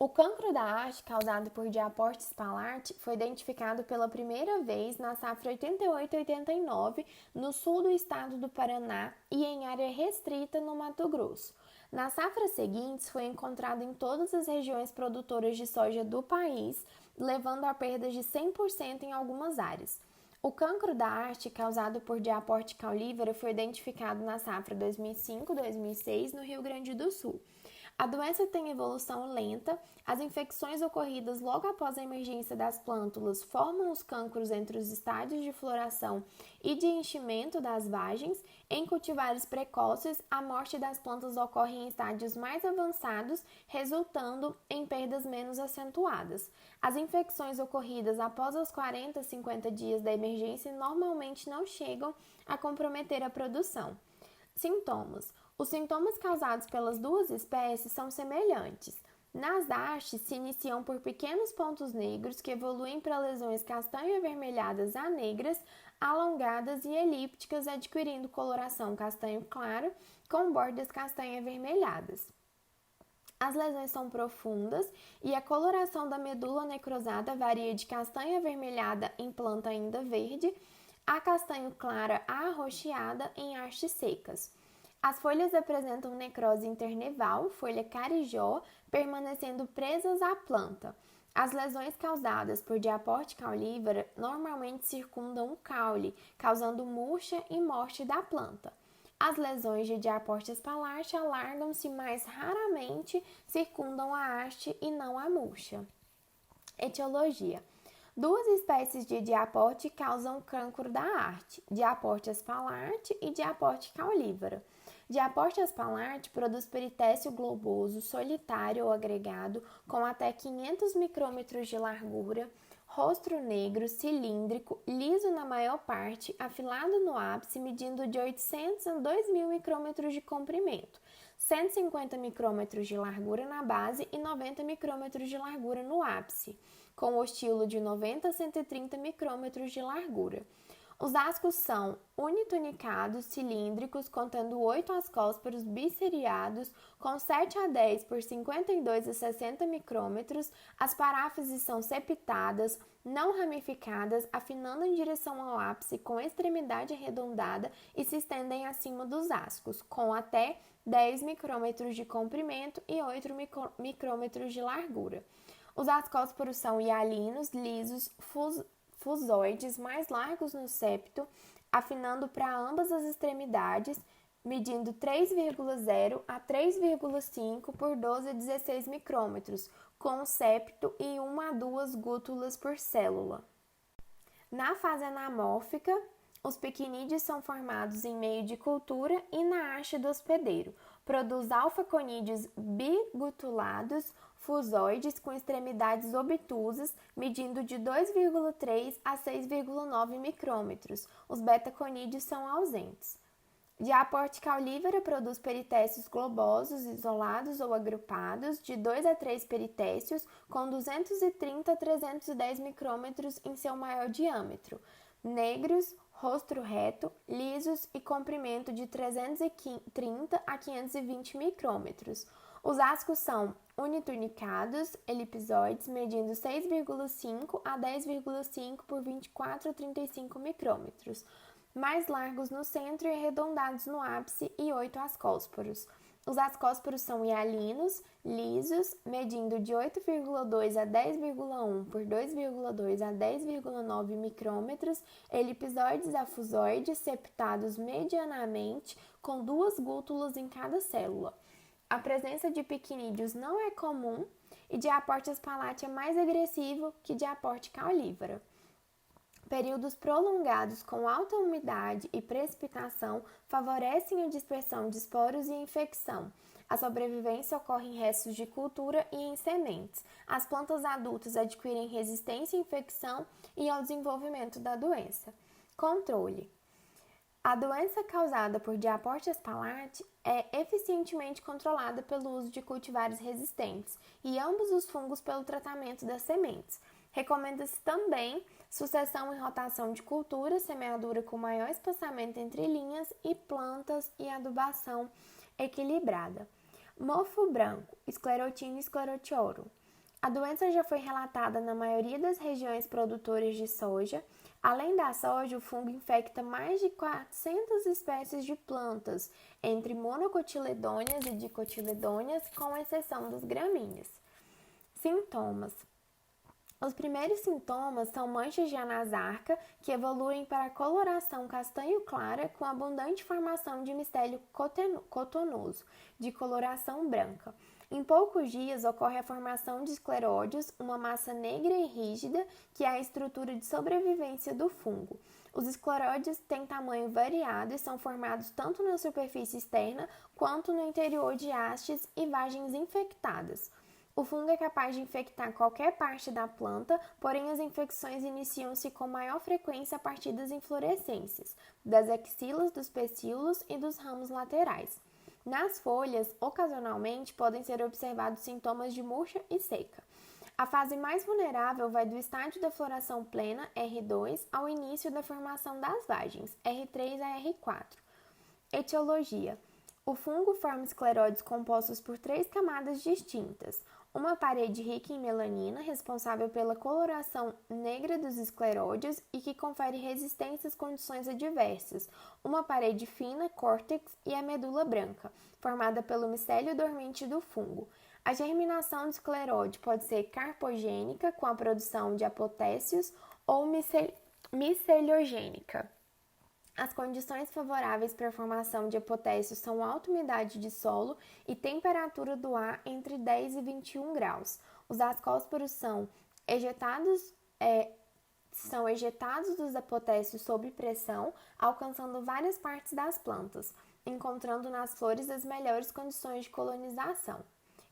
O cancro da haste, causado por Diaportia spalate, foi identificado pela primeira vez na safra 88-89 no sul do estado do Paraná e em área restrita no Mato Grosso. Nas safras seguintes, foi encontrado em todas as regiões produtoras de soja do país, levando a perdas de 100% em algumas áreas. O cancro da haste, causado por Diaportia caulívora, foi identificado na safra 2005-2006 no Rio Grande do Sul. A doença tem evolução lenta, as infecções ocorridas logo após a emergência das plântulas formam os cancros entre os estádios de floração e de enchimento das vagens. Em cultivares precoces, a morte das plantas ocorre em estádios mais avançados, resultando em perdas menos acentuadas. As infecções ocorridas após os 40 a 50 dias da emergência normalmente não chegam a comprometer a produção. Sintomas. Os sintomas causados pelas duas espécies são semelhantes. Nas hastes, se iniciam por pequenos pontos negros que evoluem para lesões castanho-avermelhadas a negras, alongadas e elípticas, adquirindo coloração castanho claro com bordas castanho-avermelhadas. As lesões são profundas e a coloração da medula necrosada varia de castanho avermelhada em planta ainda verde a castanho clara a arroxeada em hastes secas. As folhas apresentam necrose interneval, folha carijó, permanecendo presas à planta. As lesões causadas por Diaportia caulívora normalmente circundam o caule, causando murcha e morte da planta. As lesões de Diaportia spalate alargam-se, mais raramente circundam a haste e não a murcha. Etiologia. Duas espécies de Diaportia causam cancro da haste, Diaportia spalate e Diaportia caulívora. Diaportia spalate produz peritécio globoso, solitário ou agregado, com até 500 micrômetros de largura, rostro negro, cilíndrico, liso na maior parte, afilado no ápice, medindo de 800 a 2.000 micrômetros de comprimento, 150 micrômetros de largura na base e 90 micrômetros de largura no ápice, com o estilo de 90 a 130 micrômetros de largura. Os ascos são unitunicados, cilíndricos, contendo 8 ascósporos bisseriados, com 7 a 10 por 52 a 60 micrômetros. As paráfises são septadas, não ramificadas, afinando em direção ao ápice com extremidade arredondada e se estendem acima dos ascos, com até 10 micrômetros de comprimento e 8 micrômetros de largura. Os ascósporos são hialinos, lisos, fusoides, mais largos no septo, afinando para ambas as extremidades, medindo 3,0 a 3,5 por 12 a 16 micrômetros, com septo e 1 a 2 gútulas por célula. Na fase anamórfica, os pequinídeos são formados em meio de cultura e na haste do hospedeiro. Produz alfaconídeos bigutulados, fusoides com extremidades obtusas, medindo de 2,3 a 6,9 micrômetros. Os betaconídeos são ausentes. Diaportia caulívora produz peritécios globosos, isolados ou agrupados, de 2 a 3 peritécios, com 230 a 310 micrômetros em seu maior diâmetro. Negros, rostro reto, lisos e comprimento de 330 a 520 micrômetros. Os ascos são unitunicados, elipsoides, medindo 6,5 a 10,5 por 24 a 35 micrômetros, mais largos no centro e arredondados no ápice e 8 ascósporos. Os ascósporos são hialinos, lisos, medindo de 8,2 a 10,1 por 2,2 a 10,9 micrômetros, elipsoides a fusoides, septados medianamente, com 2 gútulos em cada célula. A presença de piquinídeos não é comum e Diaportes palate é mais agressivo que Diaporte caulívera. Períodos prolongados com alta umidade e precipitação favorecem a dispersão de esporos e infecção. A sobrevivência ocorre em restos de cultura e em sementes. As plantas adultas adquirem resistência à infecção e ao desenvolvimento da doença. Controle. A doença causada por Diaportes palate é eficientemente controlada pelo uso de cultivares resistentes e ambos os fungos pelo tratamento das sementes. Recomenda-se também sucessão e rotação de culturas, semeadura com maior espaçamento entre linhas e plantas e adubação equilibrada. Mofo branco, Sclerotinia sclerotiorum. A doença já foi relatada na maioria das regiões produtoras de soja. Além da soja, o fungo infecta mais de 400 espécies de plantas, entre monocotiledôneas e dicotiledôneas, com exceção das gramíneas. Sintomas. Os primeiros sintomas são manchas de anasarca, que evoluem para coloração castanho clara com abundante formação de micélio cotonoso, de coloração branca. Em poucos dias ocorre a formação de escleródios, uma massa negra e rígida, que é a estrutura de sobrevivência do fungo. Os escleródios têm tamanho variado e são formados tanto na superfície externa quanto no interior de hastes e vagens infectadas. O fungo é capaz de infectar qualquer parte da planta, porém as infecções iniciam-se com maior frequência a partir das inflorescências, das axilas, dos pecíolos e dos ramos laterais. Nas folhas, ocasionalmente, podem ser observados sintomas de murcha e seca. A fase mais vulnerável vai do estágio da floração plena, R2, ao início da formação das vagens, R3 a R4. Etiologia. O fungo forma escleróides compostos por 3 camadas distintas. Uma parede rica em melanina, responsável pela coloração negra dos escleródios e que confere resistência às condições adversas. Uma parede fina, córtex, e a medula branca, formada pelo micélio dormente do fungo. A germinação do escleróide pode ser carpogênica, com a produção de apotécios, ou miceliogênica. As condições favoráveis para a formação de apotécios são alta umidade de solo e temperatura do ar entre 10 e 21 graus. Os ascósporos são ejetados dos apotécios sob pressão, alcançando várias partes das plantas, encontrando nas flores as melhores condições de colonização,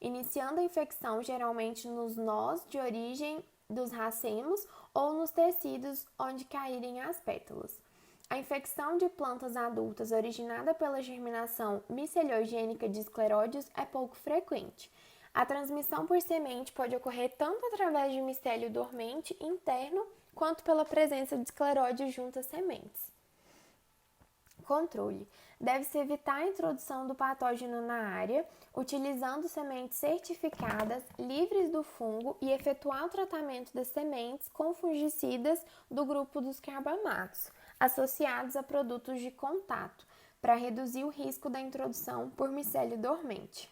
iniciando a infecção geralmente nos nós de origem dos racemos ou nos tecidos onde caírem as pétalas. A infecção de plantas adultas originada pela germinação miceliogênica de escleródios é pouco frequente. A transmissão por semente pode ocorrer tanto através de micélio dormente interno quanto pela presença de escleródios junto às sementes. Controle. Deve-se evitar a introdução do patógeno na área, utilizando sementes certificadas, livres do fungo e efetuar o tratamento das sementes com fungicidas do grupo dos carbamatos, associados a produtos de contato, para reduzir o risco da introdução por micélio dormente.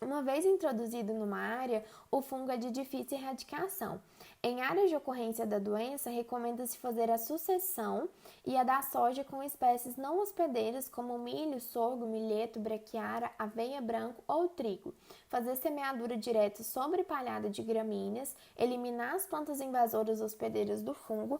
Uma vez introduzido numa área, o fungo é de difícil erradicação. Em áreas de ocorrência da doença, recomenda-se fazer a sucessão e a da soja com espécies não hospedeiras como milho, sorgo, milheto, braquiara, aveia branco ou trigo. Fazer semeadura direta sobre palhada de gramíneas, eliminar as plantas invasoras hospedeiras do fungo,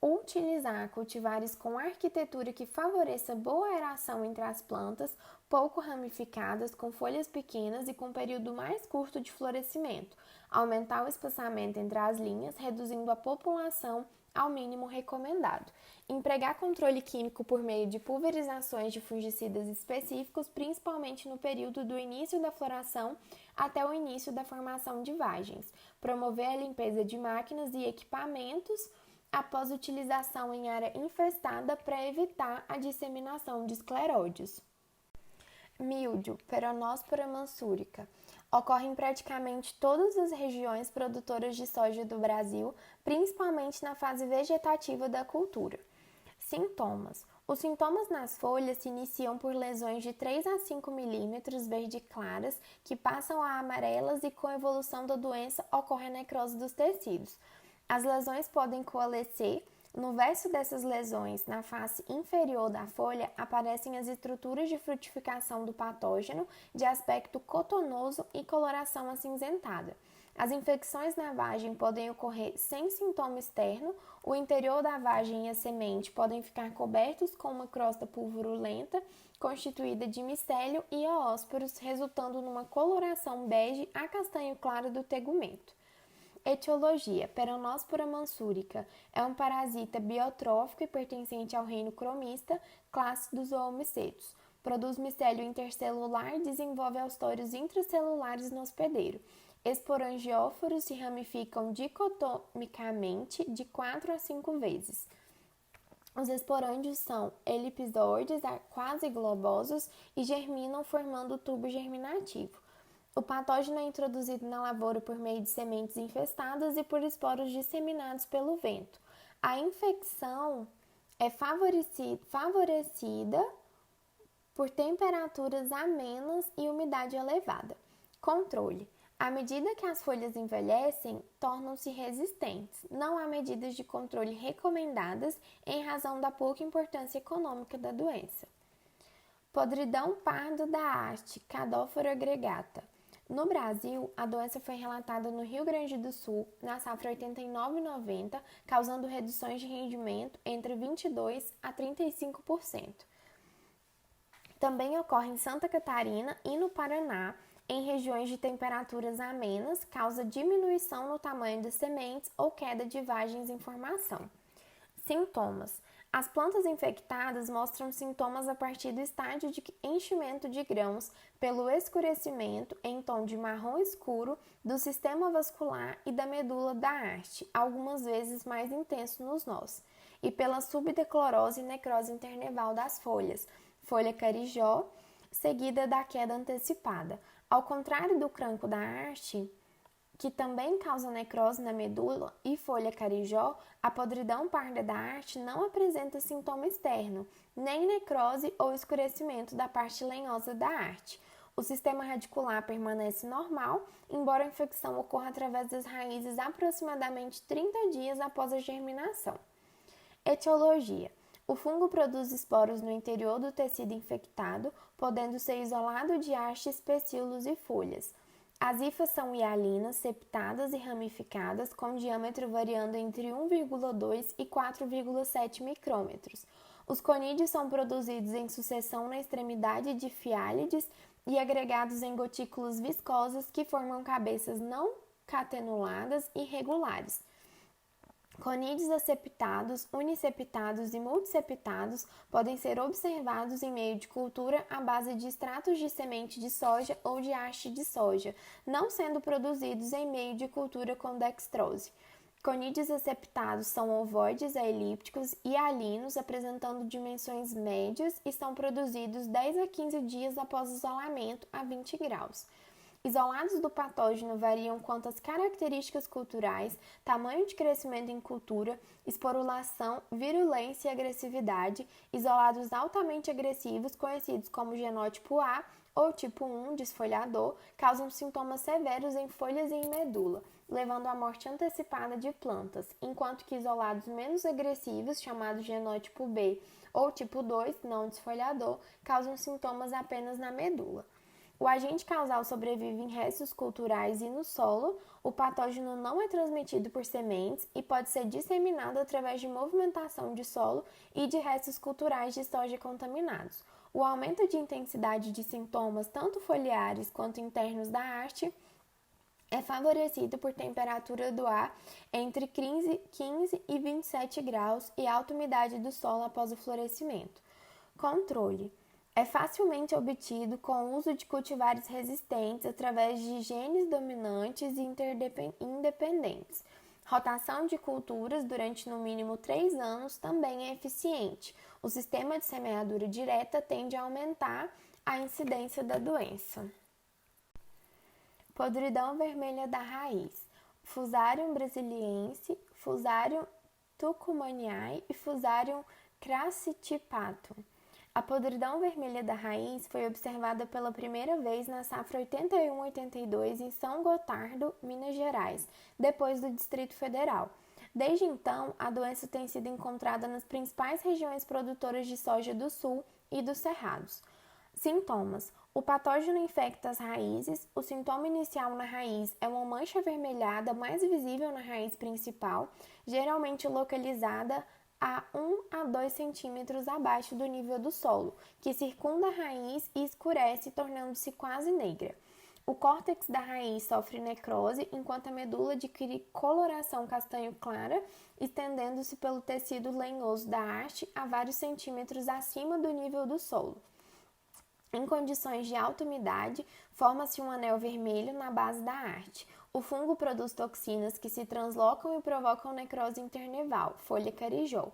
utilizar cultivares com arquitetura que favoreça boa aeração entre as plantas, pouco ramificadas, com folhas pequenas e com período mais curto de florescimento, aumentar o espaçamento entre as linhas, reduzindo a população ao mínimo recomendado. Empregar controle químico por meio de pulverizações de fungicidas específicos, principalmente no período do início da floração até o início da formação de vagens. Promover a limpeza de máquinas e equipamentos após utilização em área infestada para evitar a disseminação de escleródios. Míldio, Peronospora mansúrica. Ocorre em praticamente todas as regiões produtoras de soja do Brasil, principalmente na fase vegetativa da cultura. Sintomas. Os sintomas nas folhas se iniciam por lesões de 3 a 5 milímetros verde claras, que passam a amarelas e com a evolução da doença ocorre a necrose dos tecidos. As lesões podem coalescer. No verso dessas lesões, na face inferior da folha, aparecem as estruturas de frutificação do patógeno, de aspecto cotonoso e coloração acinzentada. As infecções na vagem podem ocorrer sem sintoma externo, o interior da vagem e a semente podem ficar cobertos com uma crosta purpurulenta, constituída de micélio e oósporos, resultando numa coloração bege a castanho claro do tegumento. Etiologia: Peronospora mansúrica é um parasita biotrófico e pertencente ao reino cromista, classe dos zoomicetos. Produz micélio intercelular e desenvolve austórios intracelulares no hospedeiro. Esporangióforos se ramificam dicotomicamente de 4 a 5 vezes. Os esporângios são elipsoides, quase globosos e germinam formando tubo germinativo. O patógeno é introduzido na lavoura por meio de sementes infestadas e por esporos disseminados pelo vento. A infecção é favorecida por temperaturas amenas e umidade elevada. Controle: à medida que as folhas envelhecem, tornam-se resistentes. Não há medidas de controle recomendadas em razão da pouca importância econômica da doença. Podridão pardo da haste, Cadophora gregata. No Brasil, a doença foi relatada no Rio Grande do Sul, na safra 89/90, causando reduções de rendimento entre 22% a 35%. Também ocorre em Santa Catarina e no Paraná, em regiões de temperaturas amenas, causa diminuição no tamanho das sementes ou queda de vagens em formação. Sintomas: as plantas infectadas mostram sintomas a partir do estágio de enchimento de grãos pelo escurecimento em tom de marrom escuro do sistema vascular e da medula da haste, algumas vezes mais intenso nos nós, e pela subdeclorose e necrose internerval das folhas, folha carijó, seguida da queda antecipada. Ao contrário do cranco da haste, que também causa necrose na medula, e folha carijó, a podridão parda da haste não apresenta sintoma externo, nem necrose ou escurecimento da parte lenhosa da haste. O sistema radicular permanece normal, embora a infecção ocorra através das raízes aproximadamente 30 dias após a germinação. Etiologia: o fungo produz esporos no interior do tecido infectado, podendo ser isolado de hastes, pecíolos e folhas. As hifas são hialinas, septadas e ramificadas, com diâmetro variando entre 1,2 e 4,7 micrômetros. Os conídeos são produzidos em sucessão na extremidade de fiálides e agregados em gotículas viscosas que formam cabeças não catenuladas e regulares. Conídeos asseptados, uniseptados e multiseptados podem ser observados em meio de cultura à base de extratos de semente de soja ou de haste de soja, não sendo produzidos em meio de cultura com dextrose. Conídeos asseptados são ovoides a elípticos e hialinos, apresentando dimensões médias e são produzidos 10 a 15 dias após o isolamento a 20 graus. Isolados do patógeno variam quanto às características culturais, tamanho de crescimento em cultura, esporulação, virulência e agressividade. Isolados altamente agressivos, conhecidos como genótipo A ou tipo 1 desfolhador, causam sintomas severos em folhas e em medula, levando à morte antecipada de plantas, enquanto que isolados menos agressivos, chamados genótipo B ou tipo 2 não desfolhador, causam sintomas apenas na medula. O agente causal sobrevive em restos culturais e no solo. O patógeno não é transmitido por sementes e pode ser disseminado através de movimentação de solo e de restos culturais de soja contaminados. O aumento de intensidade de sintomas, tanto foliares quanto internos da haste, é favorecido por temperatura do ar entre 15 e 27 graus e alta umidade do solo após o florescimento. Controle: é facilmente obtido com o uso de cultivares resistentes através de genes dominantes e independentes. Rotação de culturas durante no mínimo 3 anos também é eficiente. O sistema de semeadura direta tende a aumentar a incidência da doença. Podridão vermelha da raiz: Fusarium brasiliense, Fusarium tucumaniae e Fusarium Crassitipatum. A podridão vermelha da raiz foi observada pela primeira vez na safra 81-82 em São Gotardo, Minas Gerais, depois do Distrito Federal. Desde então, a doença tem sido encontrada nas principais regiões produtoras de soja do sul e dos cerrados. Sintomas: o patógeno infecta as raízes. O sintoma inicial na raiz é uma mancha avermelhada mais visível na raiz principal, geralmente localizada a 1 a 2 centímetros abaixo do nível do solo, que circunda a raiz e escurece, tornando-se quase negra. O córtex da raiz sofre necrose, enquanto a medula adquire coloração castanho clara, estendendo-se pelo tecido lenhoso da haste a vários centímetros acima do nível do solo. Em condições de alta umidade, forma-se um anel vermelho na base da haste. O fungo produz toxinas que se translocam e provocam necrose internerval, folha carijó.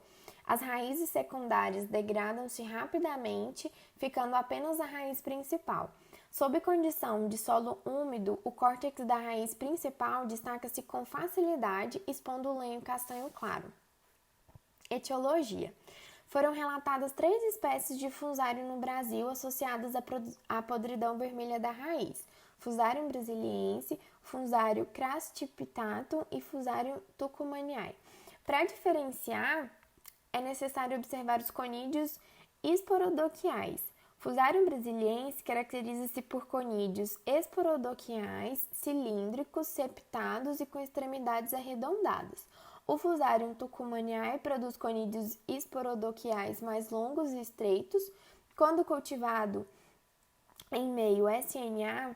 As raízes secundárias degradam-se rapidamente, ficando apenas a raiz principal. Sob condição de solo úmido, o córtex da raiz principal destaca-se com facilidade, expondo o lenho castanho claro. Etiologia: foram relatadas 3 espécies de Fusarium no Brasil associadas à podridão vermelha da raiz: Fusarium brasiliense, Fusarium crassitipitatum e Fusarium tucumaniae. Para diferenciar, é necessário observar os conídeos esporodoquiais. Fusarium brasiliense caracteriza-se por conídeos esporodoquiais, cilíndricos, septados e com extremidades arredondadas. O Fusarium tucumaniae produz conídeos esporodoquiais mais longos e estreitos. Quando cultivado em meio SNA,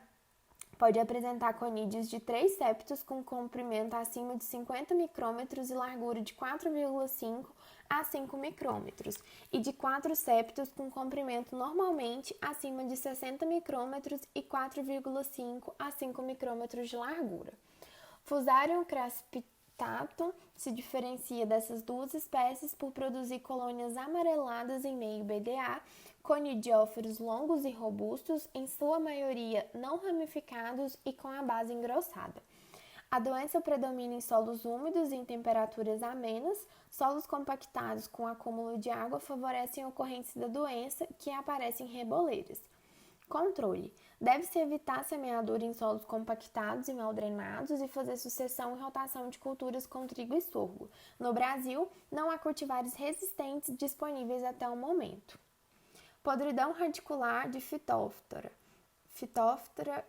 pode apresentar conídeos de 3 septos com comprimento acima de 50 micrômetros e largura de 4,5 a 5 micrômetros, e de 4 septos com comprimento normalmente acima de 60 micrômetros e 4,5 a 5 micrômetros de largura. Fusarium crassipitatum se diferencia dessas 2 espécies por produzir colônias amareladas em meio BDA, conidióferos longos e robustos, em sua maioria não ramificados e com a base engrossada. A doença predomina em solos úmidos e em temperaturas amenas. Solos compactados com acúmulo de água favorecem a ocorrência da doença, que aparece em reboleiras. Controle: deve-se evitar a semeadura em solos compactados e mal drenados e fazer sucessão e rotação de culturas com trigo e sorgo. No Brasil, não há cultivares resistentes disponíveis até o momento. Podridão radicular de Phytophthora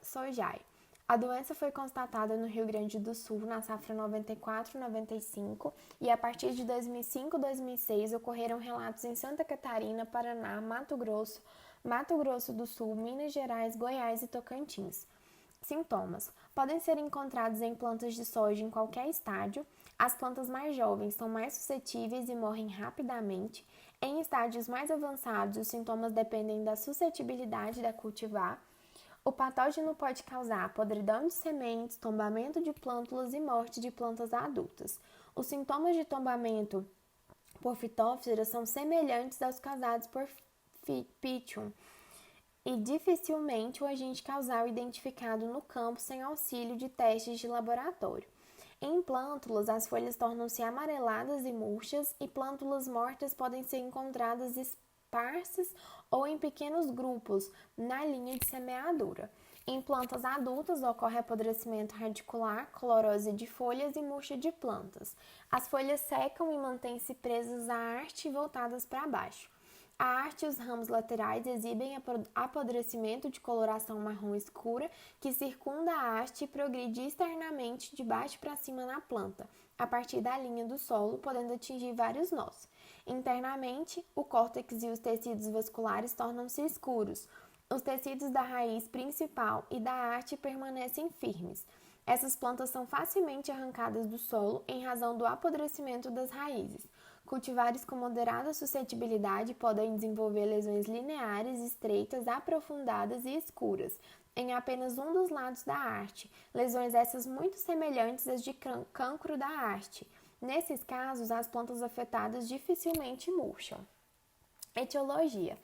sojae. A doença foi constatada no Rio Grande do Sul na safra 94-95 e a partir de 2005-2006 ocorreram relatos em Santa Catarina, Paraná, Mato Grosso do Sul, Minas Gerais, Goiás e Tocantins. Sintomas: podem ser encontrados em plantas de soja em qualquer estádio. As plantas mais jovens são mais suscetíveis e morrem rapidamente. Em estádios mais avançados, os sintomas dependem da suscetibilidade da cultivar. O patógeno pode causar podridão de sementes, tombamento de plântulas e morte de plantas adultas. Os sintomas de tombamento por Phytophthora são semelhantes aos causados por Pythium e dificilmente o agente causal identificado no campo sem auxílio de testes de laboratório. Em plântulas, as folhas tornam-se amareladas e murchas e plântulas mortas podem ser encontradas esparsas ou em pequenos grupos na linha de semeadura. Em plantas adultas, ocorre apodrecimento radicular, clorose de folhas e murcha de plantas. As folhas secam e mantêm-se presas à haste e voltadas para baixo. A haste e os ramos laterais exibem apodrecimento de coloração marrom escura que circunda a haste e progride externamente de baixo para cima na planta, a partir da linha do solo, podendo atingir vários nós. Internamente, o córtex e os tecidos vasculares tornam-se escuros. Os tecidos da raiz principal e da haste permanecem firmes. Essas plantas são facilmente arrancadas do solo em razão do apodrecimento das raízes. Cultivares com moderada suscetibilidade podem desenvolver lesões lineares, estreitas, aprofundadas e escuras, em apenas um dos lados da haste, lesões essas muito semelhantes às de cancro da haste. Nesses casos, as plantas afetadas dificilmente murcham. Etiologia: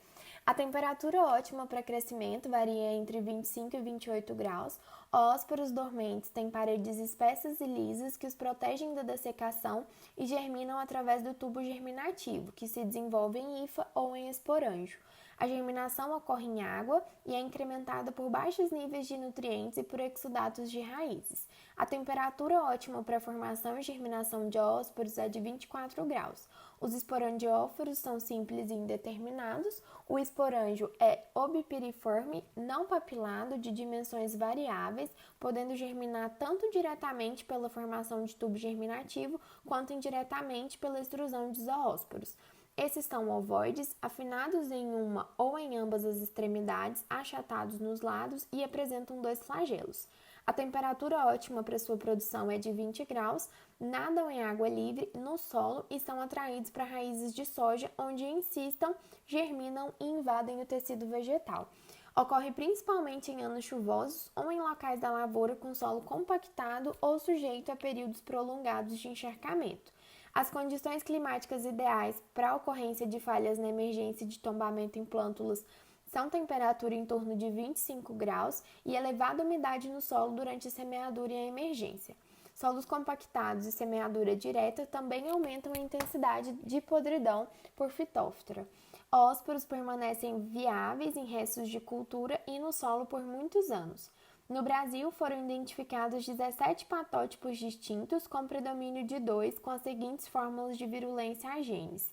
A temperatura ótima para crescimento varia entre 25 e 28 graus. Ósporos dormentes têm paredes espessas e lisas que os protegem da dessecação e germinam através do tubo germinativo, que se desenvolve em hifa ou em esporângio. A germinação ocorre em água e é incrementada por baixos níveis de nutrientes e por exudatos de raízes. A temperatura ótima para a formação e germinação de ósporos é de 24 graus. Os esporangióforos são simples e indeterminados. O esporângio é obipiriforme, não papilado, de dimensões variáveis, podendo germinar tanto diretamente pela formação de tubo germinativo, quanto indiretamente pela extrusão de zoósporos. Esses são ovoides, afinados em uma ou em ambas as extremidades, achatados nos lados e apresentam dois flagelos. A temperatura ótima para sua produção é de 20 graus, nadam em água livre, no solo e são atraídos para raízes de soja, onde insistam, germinam e invadem o tecido vegetal. Ocorre principalmente em anos chuvosos ou em locais da lavoura com solo compactado ou sujeito a períodos prolongados de encharcamento. As condições climáticas ideais para a ocorrência de falhas na emergência de tombamento em plântulas são temperatura em torno de 25 graus e elevada umidade no solo durante a semeadura e a emergência. Solos compactados e semeadura direta também aumentam a intensidade de podridão por fitóftora. Ósporos permanecem viáveis em restos de cultura e no solo por muitos anos. No Brasil, foram identificados 17 patótipos distintos, com predomínio de 2, com as seguintes fórmulas de virulência a genes.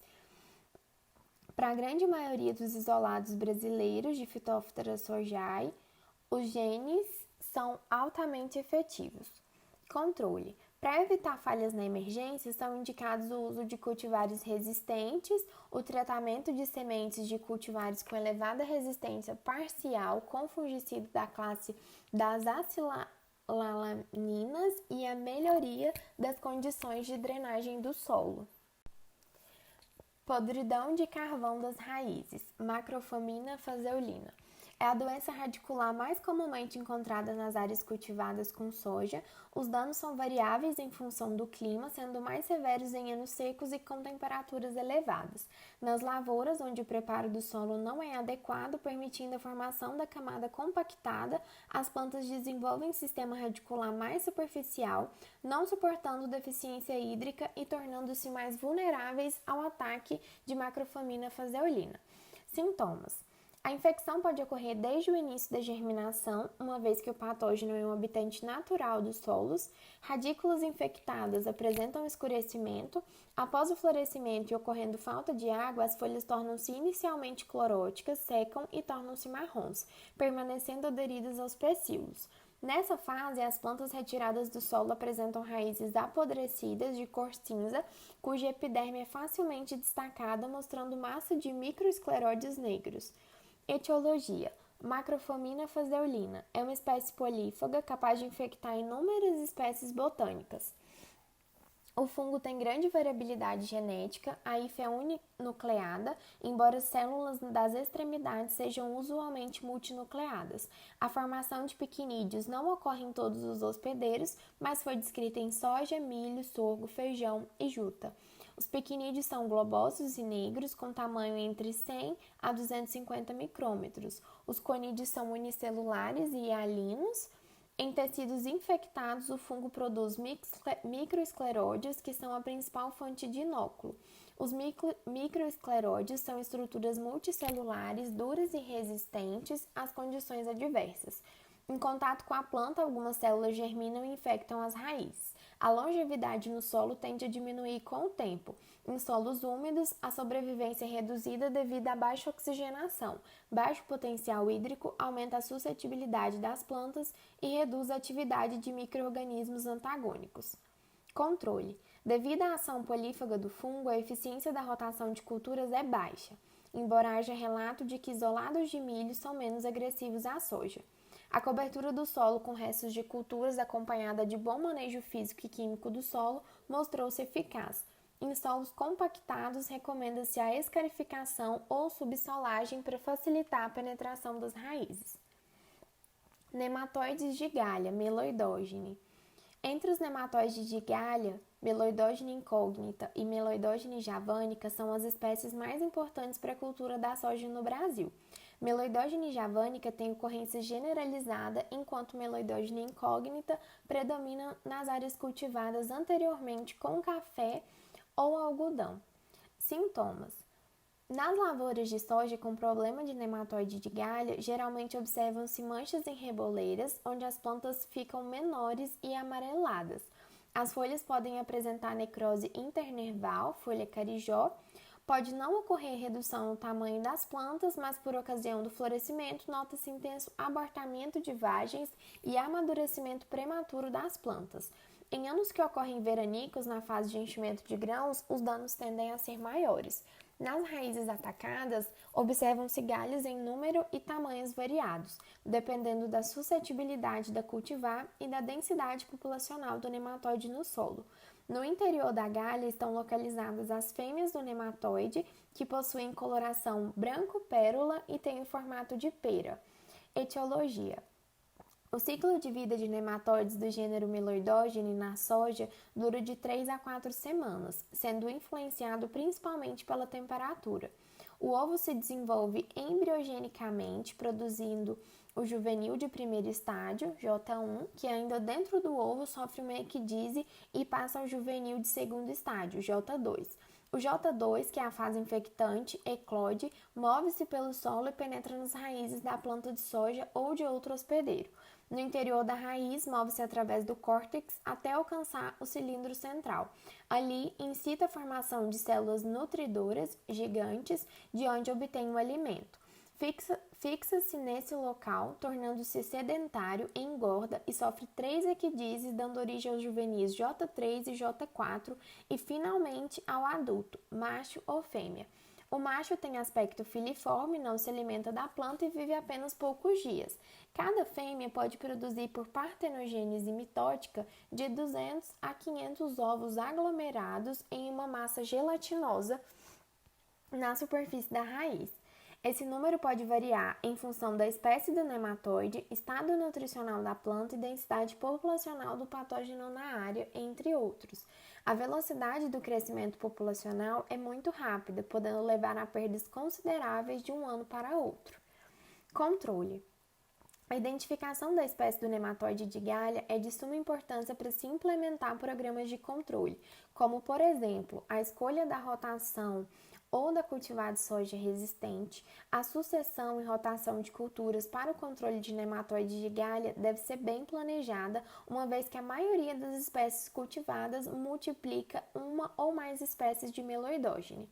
Para a grande maioria dos isolados brasileiros de Phytophthora sorghai, os genes são altamente efetivos. Controle. Para evitar falhas na emergência, são indicados o uso de cultivares resistentes, o tratamento de sementes de cultivares com elevada resistência parcial com fungicida da classe das acilaninas e a melhoria das condições de drenagem do solo. Podridão de carvão das raízes, Macrophamina phaseolina. É a doença radicular mais comumente encontrada nas áreas cultivadas com soja. Os danos são variáveis em função do clima, sendo mais severos em anos secos e com temperaturas elevadas. Nas lavouras, onde o preparo do solo não é adequado, permitindo a formação da camada compactada, as plantas desenvolvem sistema radicular mais superficial, não suportando deficiência hídrica e tornando-se mais vulneráveis ao ataque de Macrophamina phaseolina. Sintomas. A infecção pode ocorrer desde o início da germinação, uma vez que o patógeno é um habitante natural dos solos. Radículas infectadas apresentam escurecimento. Após o florescimento e ocorrendo falta de água, as folhas tornam-se inicialmente cloróticas, secam e tornam-se marrons, permanecendo aderidas aos pecíolos. Nessa fase, as plantas retiradas do solo apresentam raízes apodrecidas de cor cinza, cuja epiderme é facilmente destacada, mostrando massa de microescleróides negros. Etiologia. Macrophamina phaseolina é uma espécie polífaga capaz de infectar inúmeras espécies botânicas. O fungo tem grande variabilidade genética, a hifa é uninucleada, embora as células das extremidades sejam usualmente multinucleadas. A formação de piquinídeos não ocorre em todos os hospedeiros, mas foi descrita em soja, milho, sorgo, feijão e juta. Os piquinídeos são globosos e negros, com tamanho entre 100 a 250 micrômetros. Os conídeos são unicelulares e hialinos. Em tecidos infectados, o fungo produz microescleródios, que são a principal fonte de inóculo. Os microescleródios são estruturas multicelulares, duras e resistentes às condições adversas. Em contato com a planta, algumas células germinam e infectam as raízes. A longevidade no solo tende a diminuir com o tempo. Em solos úmidos, a sobrevivência é reduzida devido à baixa oxigenação. Baixo potencial hídrico aumenta a suscetibilidade das plantas e reduz a atividade de micro-organismos antagônicos. Controle. Devido à ação polífaga do fungo, a eficiência da rotação de culturas é baixa, embora haja relato de que isolados de milho são menos agressivos à soja. A cobertura do solo com restos de culturas acompanhada de bom manejo físico e químico do solo mostrou-se eficaz. Em solos compactados, recomenda-se a escarificação ou subsolagem para facilitar a penetração das raízes. Nematóides de galha, meloidógene. Entre os nematóides de galha, Meloidogene incógnita e Meloidogene javanica são as espécies mais importantes para a cultura da soja no Brasil. Meloidogene javanica tem ocorrência generalizada, enquanto Meloidogene incógnita predomina nas áreas cultivadas anteriormente com café ou algodão. Sintomas: nas lavouras de soja com problema de nematóide de galha, geralmente observam-se manchas em reboleiras, onde as plantas ficam menores e amareladas. As folhas podem apresentar necrose internerval, folha carijó. Pode não ocorrer redução no tamanho das plantas, mas por ocasião do florescimento nota-se intenso abortamento de vagens e amadurecimento prematuro das plantas. Em anos que ocorrem veranicos na fase de enchimento de grãos, os danos tendem a ser maiores. Nas raízes atacadas, observam-se galhos em número e tamanhos variados, dependendo da suscetibilidade da cultivar e da densidade populacional do nematóide no solo. No interior da galha estão localizadas as fêmeas do nematóide, que possuem coloração branco-pérola e têm o formato de pera. Etiologia: o ciclo de vida de nematóides do gênero Meloidogene na soja dura de 3 a 4 semanas, sendo influenciado principalmente pela temperatura. O ovo se desenvolve embriogenicamente, produzindo o juvenil de primeiro estádio, J1, que ainda dentro do ovo sofre uma equidise e passa ao juvenil de segundo estádio, J2. O J2, que é a fase infectante, eclode, move-se pelo solo e penetra nas raízes da planta de soja ou de outro hospedeiro. No interior da raiz, move-se através do córtex até alcançar o cilindro central. Ali, incita a formação de células nutridoras gigantes, de onde obtém o alimento. Fixa-se nesse local, tornando-se sedentário, engorda e sofre 3 equidises, dando origem aos juvenis J3 e J4 e, finalmente, ao adulto, macho ou fêmea. O macho tem aspecto filiforme, não se alimenta da planta e vive apenas poucos dias. Cada fêmea pode produzir por partenogênese mitótica de 200 a 500 ovos aglomerados em uma massa gelatinosa na superfície da raiz. Esse número pode variar em função da espécie do nematóide, estado nutricional da planta e densidade populacional do patógeno na área, entre outros. A velocidade do crescimento populacional é muito rápida, podendo levar a perdas consideráveis de um ano para outro. Controle: a identificação da espécie do nematóide de galha é de suma importância para se implementar programas de controle, como, por exemplo, a escolha da rotação ou da cultivar de soja resistente. A sucessão e rotação de culturas para o controle de nematóide de galha deve ser bem planejada, uma vez que a maioria das espécies cultivadas multiplica uma ou mais espécies de meloidogene.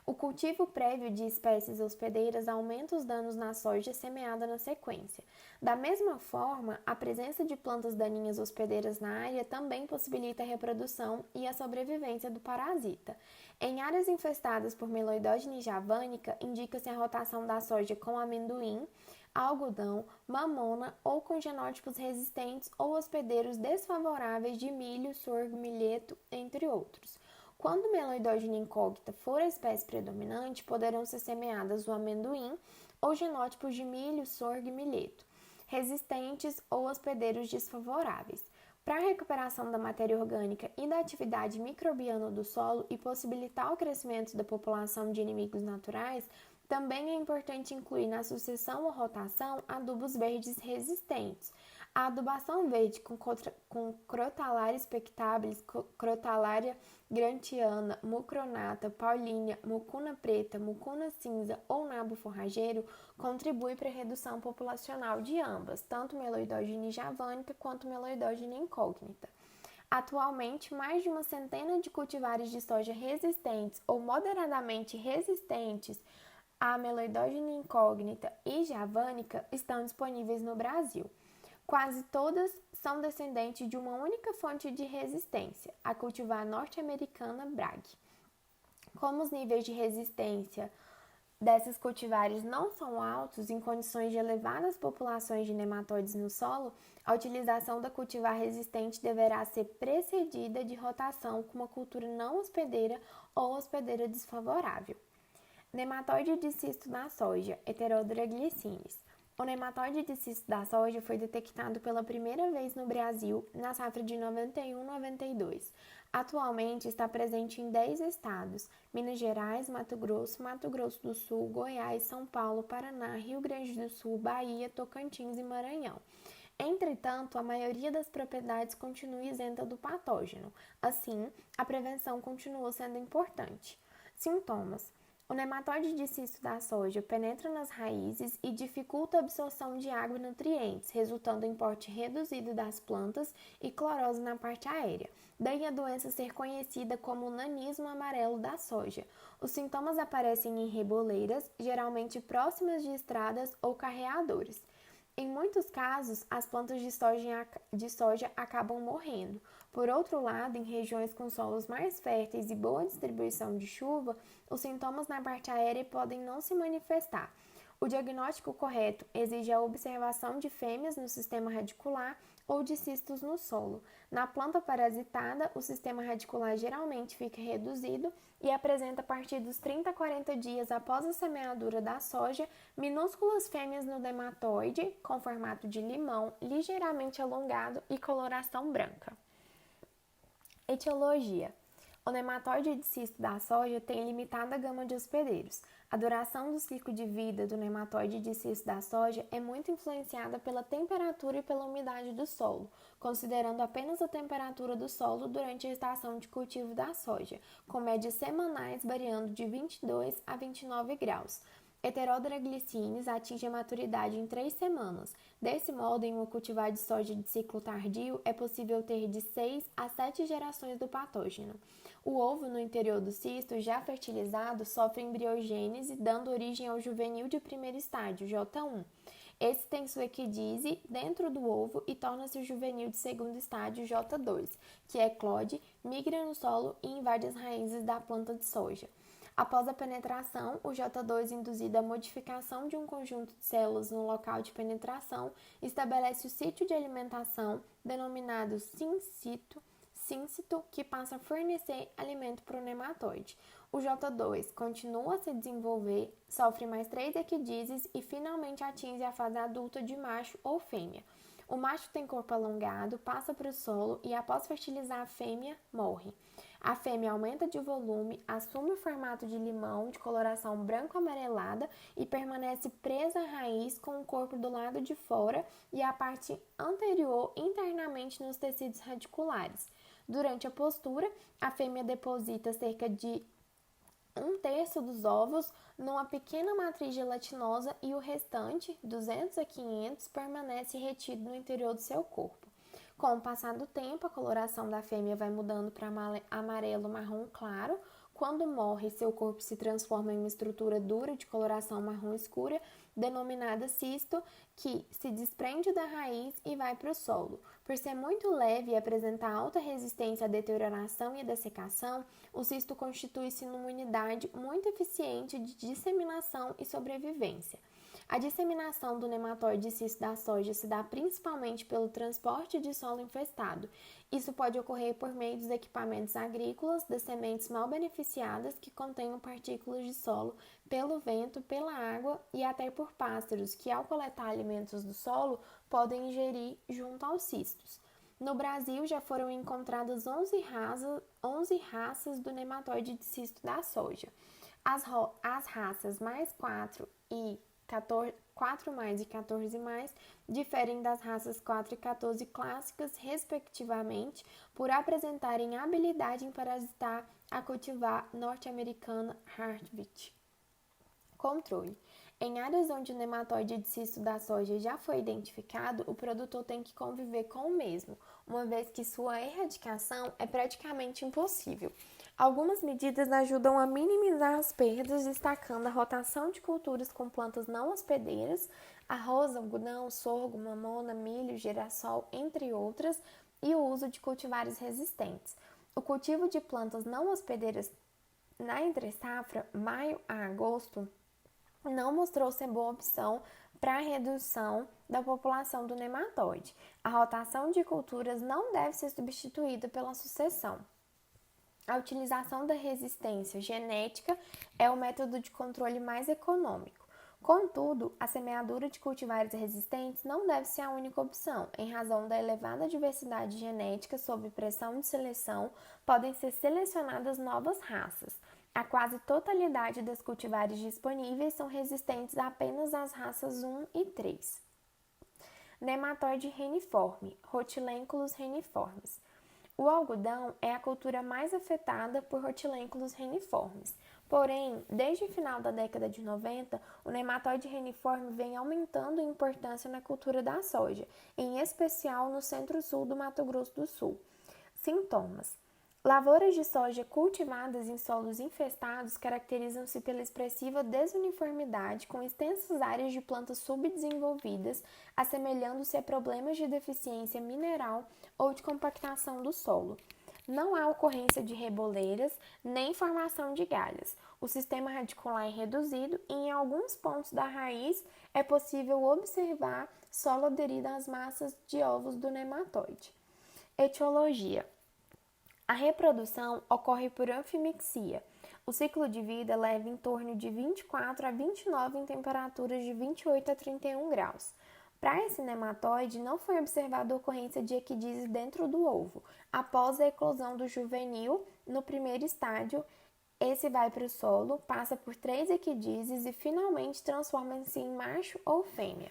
O cultivo prévio de espécies hospedeiras aumenta os danos na soja semeada na sequência. Da mesma forma, a presença de plantas daninhas hospedeiras na área também possibilita a reprodução e a sobrevivência do parasita. Em áreas infestadas por Meloidogene javanica, indica-se a rotação da soja com amendoim, algodão, mamona ou com genótipos resistentes ou hospedeiros desfavoráveis de milho, sorgo, milheto, entre outros. Quando Meloidogene incógnita for a espécie predominante, poderão ser semeadas o amendoim ou genótipos de milho, sorgo e milheto, resistentes ou hospedeiros desfavoráveis. Para a recuperação da matéria orgânica e da atividade microbiana do solo e possibilitar o crescimento da população de inimigos naturais, também é importante incluir na sucessão ou rotação adubos verdes resistentes. A adubação verde com Crotalaria spectabilis, Crotalaria grantiana, mucronata, paulínia, mucuna preta, mucuna cinza ou nabo forrageiro contribui para a redução populacional de ambas, tanto Meloidogene javanica quanto Meloidogene incógnita. Atualmente, mais de uma centena de cultivares de soja resistentes ou moderadamente resistentes a Meloidogene incógnita e javanica estão disponíveis no Brasil. Quase todas são descendentes de uma única fonte de resistência, a cultivar norte-americana Bragg. Como os níveis de resistência dessas cultivares não são altos em condições de elevadas populações de nematóides no solo, a utilização da cultivar resistente deverá ser precedida de rotação com uma cultura não hospedeira ou hospedeira desfavorável. Nematóide de cisto na soja, Heterodora glycinis. O nematóide de cisto da soja foi detectado pela primeira vez no Brasil na safra de 91-92. Atualmente está presente em 10 estados: Minas Gerais, Mato Grosso do Sul, Goiás, São Paulo, Paraná, Rio Grande do Sul, Bahia, Tocantins e Maranhão. Entretanto, a maioria das propriedades continua isenta do patógeno. Assim, a prevenção continua sendo importante. Sintomas: o nematóide de cisto da soja penetra nas raízes e dificulta a absorção de água e nutrientes, resultando em porte reduzido das plantas e clorose na parte aérea. Daí a doença ser conhecida como o nanismo amarelo da soja. Os sintomas aparecem em reboleiras, geralmente próximas de estradas ou carreadores. Em muitos casos, as plantas de soja acabam morrendo. Por outro lado, em regiões com solos mais férteis e boa distribuição de chuva, os sintomas na parte aérea podem não se manifestar. O diagnóstico correto exige a observação de fêmeas no sistema radicular ou de cistos no solo. Na planta parasitada, o sistema radicular geralmente fica reduzido e apresenta a partir dos 30 a 40 dias após a semeadura da soja, minúsculas fêmeas no nematóide, com formato de limão, ligeiramente alongado e coloração branca. Etiologia: o nematóide de cisto da soja tem limitada gama de hospedeiros. A duração do ciclo de vida do nematóide de cisto da soja é muito influenciada pela temperatura e pela umidade do solo, considerando apenas a temperatura do solo durante a estação de cultivo da soja, com médias semanais variando de 22 a 29 graus. Heterodora glycines atinge a maturidade em 3 semanas. Desse modo, em uma cultivar de soja de ciclo tardio, é possível ter de 6 a 7 gerações do patógeno. O ovo no interior do cisto, já fertilizado, sofre embriogênese, dando origem ao juvenil de primeiro estágio, J1. Esse tem sua equidise dentro do ovo e torna-se o juvenil de segundo estágio, J2, que eclode, migra no solo e invade as raízes da planta de soja. Após a penetração, o J2, induzido à modificação de um conjunto de células no local de penetração, estabelece o sítio de alimentação, denominado síncito, que passa a fornecer alimento para o nematóide. O J2 continua a se desenvolver, sofre mais 3 equidises e finalmente atinge a fase adulta de macho ou fêmea. O macho tem corpo alongado, passa para o solo e, após fertilizar a fêmea, morre. A fêmea aumenta de volume, assume o formato de limão de coloração branco-amarelada e permanece presa à raiz com o corpo do lado de fora e a parte anterior internamente nos tecidos radiculares. Durante a postura, a fêmea deposita cerca de 1/3 dos ovos numa pequena matriz gelatinosa e o restante, 200 a 500, permanece retido no interior do seu corpo. Com o passar do tempo, a coloração da fêmea vai mudando para amarelo-marrom claro. Quando morre, seu corpo se transforma em uma estrutura dura de coloração marrom escura, denominada cisto, que se desprende da raiz e vai para o solo. Por ser muito leve e apresentar alta resistência à deterioração e à dessecação, o cisto constitui-se numa unidade muito eficiente de disseminação e sobrevivência. A disseminação do nematóide cisto da soja se dá principalmente pelo transporte de solo infestado. Isso pode ocorrer por meio dos equipamentos agrícolas, das sementes mal beneficiadas que contenham partículas de solo, pelo vento, pela água e até por pássaros, que ao coletar alimentos do solo podem ingerir junto aos cistos. No Brasil, já foram encontradas 11 raças do nematóide de cisto da soja. As raças mais 4 mais e 14 mais diferem das raças 4 e 14 clássicas, respectivamente, por apresentarem habilidade em parasitar a cultivar norte-americana Heartbeat. Controle. Em áreas onde o nematóide de cisto da soja já foi identificado, o produtor tem que conviver com o mesmo, uma vez que sua erradicação é praticamente impossível. Algumas medidas ajudam a minimizar as perdas, destacando a rotação de culturas com plantas não hospedeiras, arroz, algodão, sorgo, mamona, milho, girassol, entre outras, e o uso de cultivares resistentes. O cultivo de plantas não hospedeiras na entre-safra, maio a agosto, não mostrou ser boa opção para a redução da população do nematóide. A rotação de culturas não deve ser substituída pela sucessão. A utilização da resistência genética é o método de controle mais econômico. Contudo, a semeadura de cultivares resistentes não deve ser a única opção. Em razão da elevada diversidade genética sob pressão de seleção, podem ser selecionadas novas raças. A quase totalidade das cultivares disponíveis são resistentes apenas às raças 1 e 3. Nematóide reniforme, Rhotilenculus reniformes. O algodão é a cultura mais afetada por Rhotilenculus reniformes. Porém, desde o final da década de 90, o nematóide reniforme vem aumentando em importância na cultura da soja, em especial no centro-sul do Mato Grosso do Sul. Sintomas: lavouras de soja cultivadas em solos infestados caracterizam-se pela expressiva desuniformidade, com extensas áreas de plantas subdesenvolvidas, assemelhando-se a problemas de deficiência mineral ou de compactação do solo. Não há ocorrência de reboleiras nem formação de galhas. O sistema radicular é reduzido e em alguns pontos da raiz é possível observar solo aderido às massas de ovos do nematóide. Etiologia: a reprodução ocorre por anfimixia. O ciclo de vida leva em torno de 24 a 29 em temperaturas de 28 a 31 graus. Para esse nematóide, não foi observada a ocorrência de equidise dentro do ovo. Após a eclosão do juvenil, no primeiro estágio, esse vai para o solo, passa por 3 equidises e finalmente transforma-se em macho ou fêmea.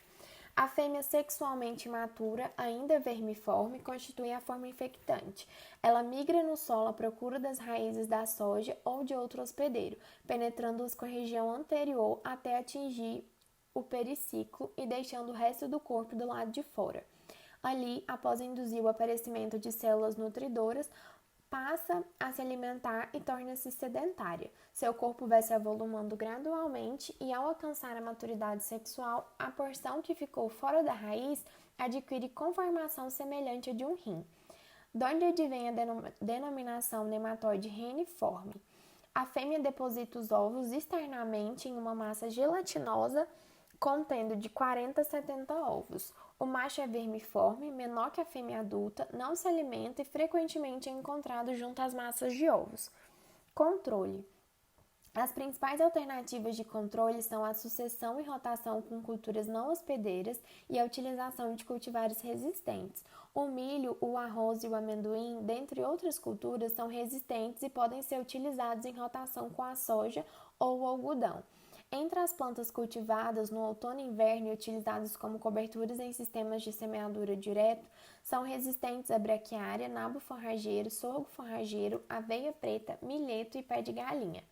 A fêmea sexualmente imatura, ainda vermiforme, constitui a forma infectante. Ela migra no solo à procura das raízes da soja ou de outro hospedeiro, penetrando-as com a região anterior até atingir o periciclo e deixando o resto do corpo do lado de fora. Ali, após induzir o aparecimento de células nutridoras, passa a se alimentar e torna-se sedentária. Seu corpo vai se avolumando gradualmente e, ao alcançar a maturidade sexual, a porção que ficou fora da raiz adquire conformação semelhante à de um rim. De onde advém a denominação nematóide reniforme? A fêmea deposita os ovos externamente em uma massa gelatinosa contendo de 40 a 70 ovos. O macho é vermiforme, menor que a fêmea adulta, não se alimenta e frequentemente é encontrado junto às massas de ovos. Controle: as principais alternativas de controle são a sucessão e rotação com culturas não hospedeiras e a utilização de cultivares resistentes. O milho, o arroz e o amendoim, dentre outras culturas, são resistentes e podem ser utilizados em rotação com a soja ou o algodão. Entre as plantas cultivadas no outono e inverno e utilizadas como coberturas em sistemas de semeadura direto, são resistentes a braquiária, nabo forrageiro, sorgo forrageiro, aveia preta, milheto e pé de galinha.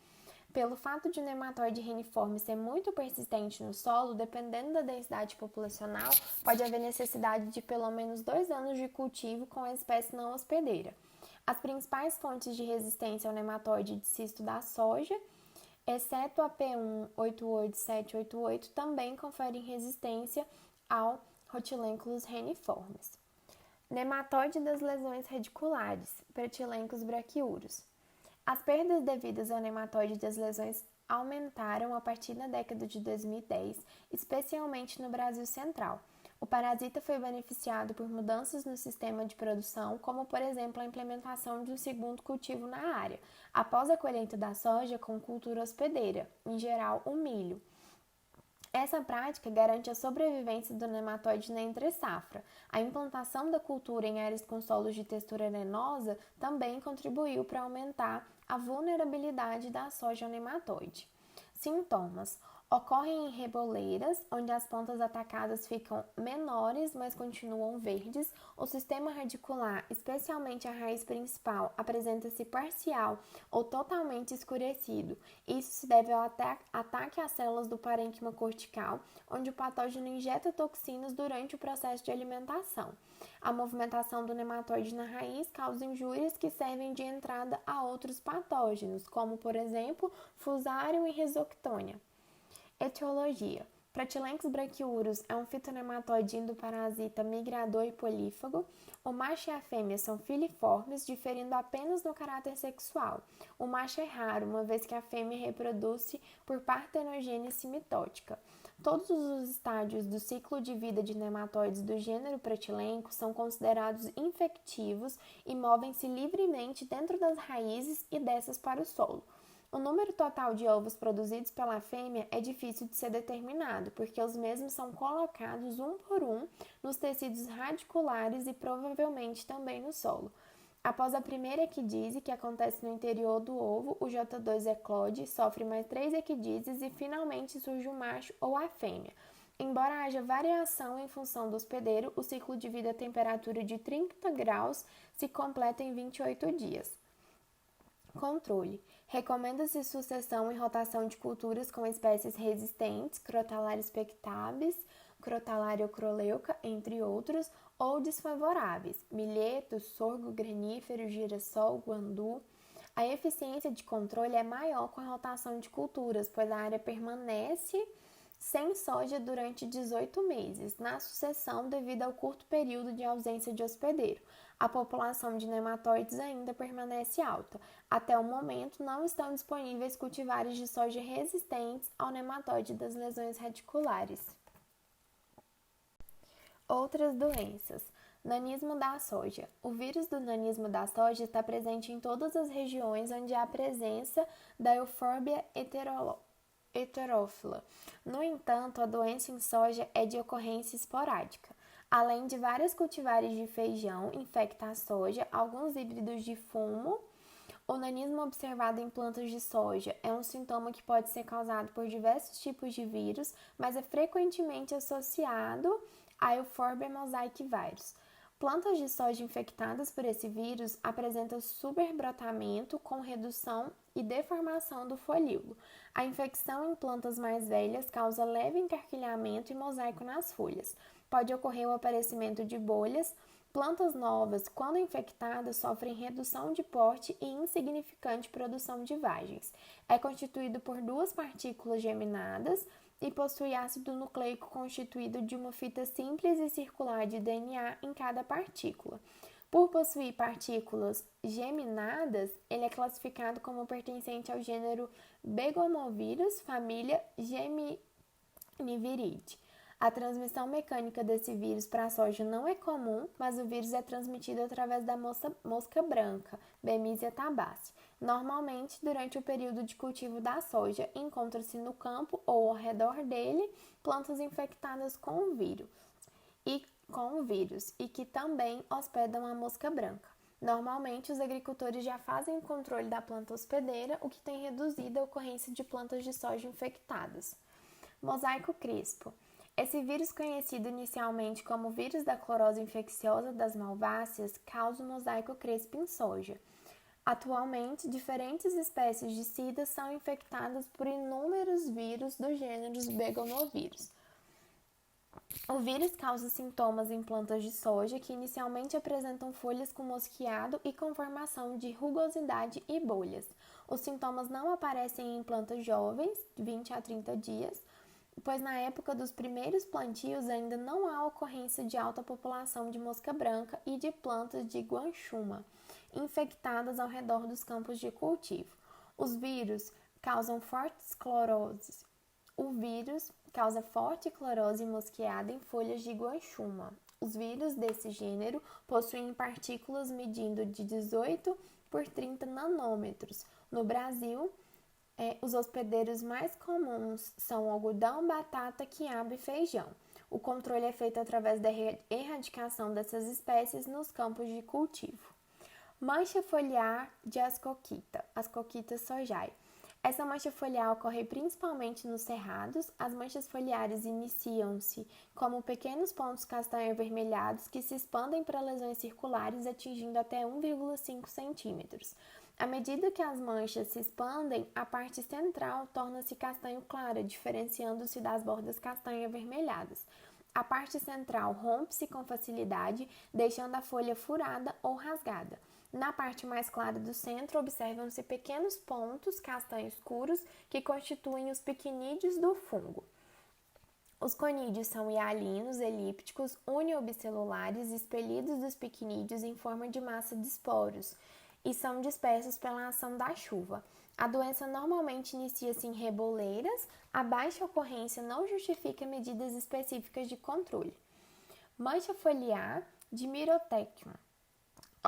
Pelo fato de o nematóide reniforme ser muito persistente no solo, dependendo da densidade populacional, pode haver necessidade de pelo menos 2 anos de cultivo com a espécie não hospedeira. As principais fontes de resistência ao nematóide de cisto da soja, exceto a P1 88788, também conferem resistência ao Rhotilenculus reniformes. Nematóide das lesões radiculares, Pratylencos brachiurus. As perdas devidas ao nematóide das lesões aumentaram a partir da década de 2010, especialmente no Brasil Central. O parasita foi beneficiado por mudanças no sistema de produção, como, por exemplo, a implementação de um segundo cultivo na área, após a colheita da soja com cultura hospedeira, em geral o milho. Essa prática garante a sobrevivência do nematóide na entre-safra. A implantação da cultura em áreas com solos de textura arenosa também contribuiu para aumentar a vulnerabilidade da soja ao nematóide. Sintomas: ocorrem em reboleiras, onde as pontas atacadas ficam menores, mas continuam verdes. O sistema radicular, especialmente a raiz principal, apresenta-se parcial ou totalmente escurecido. Isso se deve ao ataque às células do parênquima cortical, onde o patógeno injeta toxinas durante o processo de alimentação. A movimentação do nematóide na raiz causa injúrias que servem de entrada a outros patógenos, como, por exemplo, Fusarium e Rhizoctonia. Etiologia: Pratylencos brachiurus é um fitonematóide endoparasita migrador e polífago. O macho e a fêmea são filiformes, diferindo apenas no caráter sexual. O macho é raro, uma vez que a fêmea reproduz-se por partenogênese mitótica. Todos os estágios do ciclo de vida de nematóides do gênero Pratylenco são considerados infectivos e movem-se livremente dentro das raízes e dessas para o solo. O número total de ovos produzidos pela fêmea é difícil de ser determinado, porque os mesmos são colocados um por um nos tecidos radiculares e provavelmente também no solo. Após a primeira equidise, que acontece no interior do ovo, o J2 eclode, sofre mais 3 equidises e finalmente surge o macho ou a fêmea. Embora haja variação em função do hospedeiro, o ciclo de vida a temperatura de 30 graus se completa em 28 dias. Controle. Recomenda-se sucessão e rotação de culturas com espécies resistentes, Crotalaria spectabis, Crotalaria ocroleuca, entre outros, ou desfavoráveis, milheto, sorgo, granífero, girassol, guandu. A eficiência de controle é maior com a rotação de culturas, pois a área permanece sem soja durante 18 meses, na sucessão devido ao curto período de ausência de hospedeiro. A população de nematóides ainda permanece alta. Até o momento, não estão disponíveis cultivares de soja resistentes ao nematóide das lesões radiculares. Outras doenças. Nanismo da soja. O vírus do nanismo da soja está presente em todas as regiões onde há presença da Euphorbia heterófila. No entanto, a doença em soja é de ocorrência esporádica. Além de vários cultivares de feijão infecta a soja, alguns híbridos de fumo. O nanismo observado em plantas de soja é um sintoma que pode ser causado por diversos tipos de vírus, mas é frequentemente associado a Euphorbia mosaic virus. Plantas de soja infectadas por esse vírus apresentam superbrotamento com redução e deformação do folíolo. A infecção em plantas mais velhas causa leve encarquilhamento e mosaico nas folhas. Pode ocorrer o aparecimento de bolhas. Plantas novas, quando infectadas, sofrem redução de porte e insignificante produção de vagens. É constituído por 2 partículas geminadas e possui ácido nucleico constituído de uma fita simples e circular de DNA em cada partícula. Por possuir partículas geminadas, ele é classificado como pertencente ao gênero Begonovírus, família Geminiviridae. A transmissão mecânica desse vírus para a soja não é comum, mas o vírus é transmitido através da mosca branca, Bemisia tabaci. Normalmente, durante o período de cultivo da soja, encontra-se no campo ou ao redor dele plantas infectadas com o vírus e que também hospedam a mosca branca. Normalmente, os agricultores já fazem o controle da planta hospedeira, o que tem reduzido a ocorrência de plantas de soja infectadas. Mosaico crespo. Esse vírus, conhecido inicialmente como vírus da clorose infecciosa das malváceas, causa o mosaico crespo em soja. Atualmente, diferentes espécies de sida são infectadas por inúmeros vírus dos gêneros Begonovírus. O vírus causa sintomas em plantas de soja que inicialmente apresentam folhas com mosqueado e com formação de rugosidade e bolhas. Os sintomas não aparecem em plantas jovens, 20 a 30 dias, pois na época dos primeiros plantios ainda não há ocorrência de alta população de mosca branca e de plantas de guanchuma infectadas ao redor dos campos de cultivo. Os vírus causam fortes cloroses. O vírus causa forte clorose mosqueada em folhas de guanchuma. Os vírus desse gênero possuem partículas medindo de 18 por 30 nanômetros. No Brasil, os hospedeiros mais comuns são algodão, batata, quiabo e feijão. O controle é feito através da erradicação dessas espécies nos campos de cultivo. Mancha foliar de Ascochyta, Ascochyta sojae. Essa mancha foliar ocorre principalmente nos cerrados. As manchas foliares iniciam-se como pequenos pontos castanho avermelhados que se expandem para lesões circulares atingindo até 1,5 centímetros. À medida que as manchas se expandem, a parte central torna-se castanho clara, diferenciando-se das bordas castanho avermelhadas. A parte central rompe-se com facilidade, deixando a folha furada ou rasgada. Na parte mais clara do centro, observam-se pequenos pontos castanho escuros que constituem os piquinídeos do fungo. Os conídeos são hialinos, elípticos, uniobcelulares, expelidos dos piquinídeos em forma de massa de esporos e são dispersos pela ação da chuva. A doença normalmente inicia-se em reboleiras. A baixa ocorrência não justifica medidas específicas de controle. Mancha foliar de Mirothecium.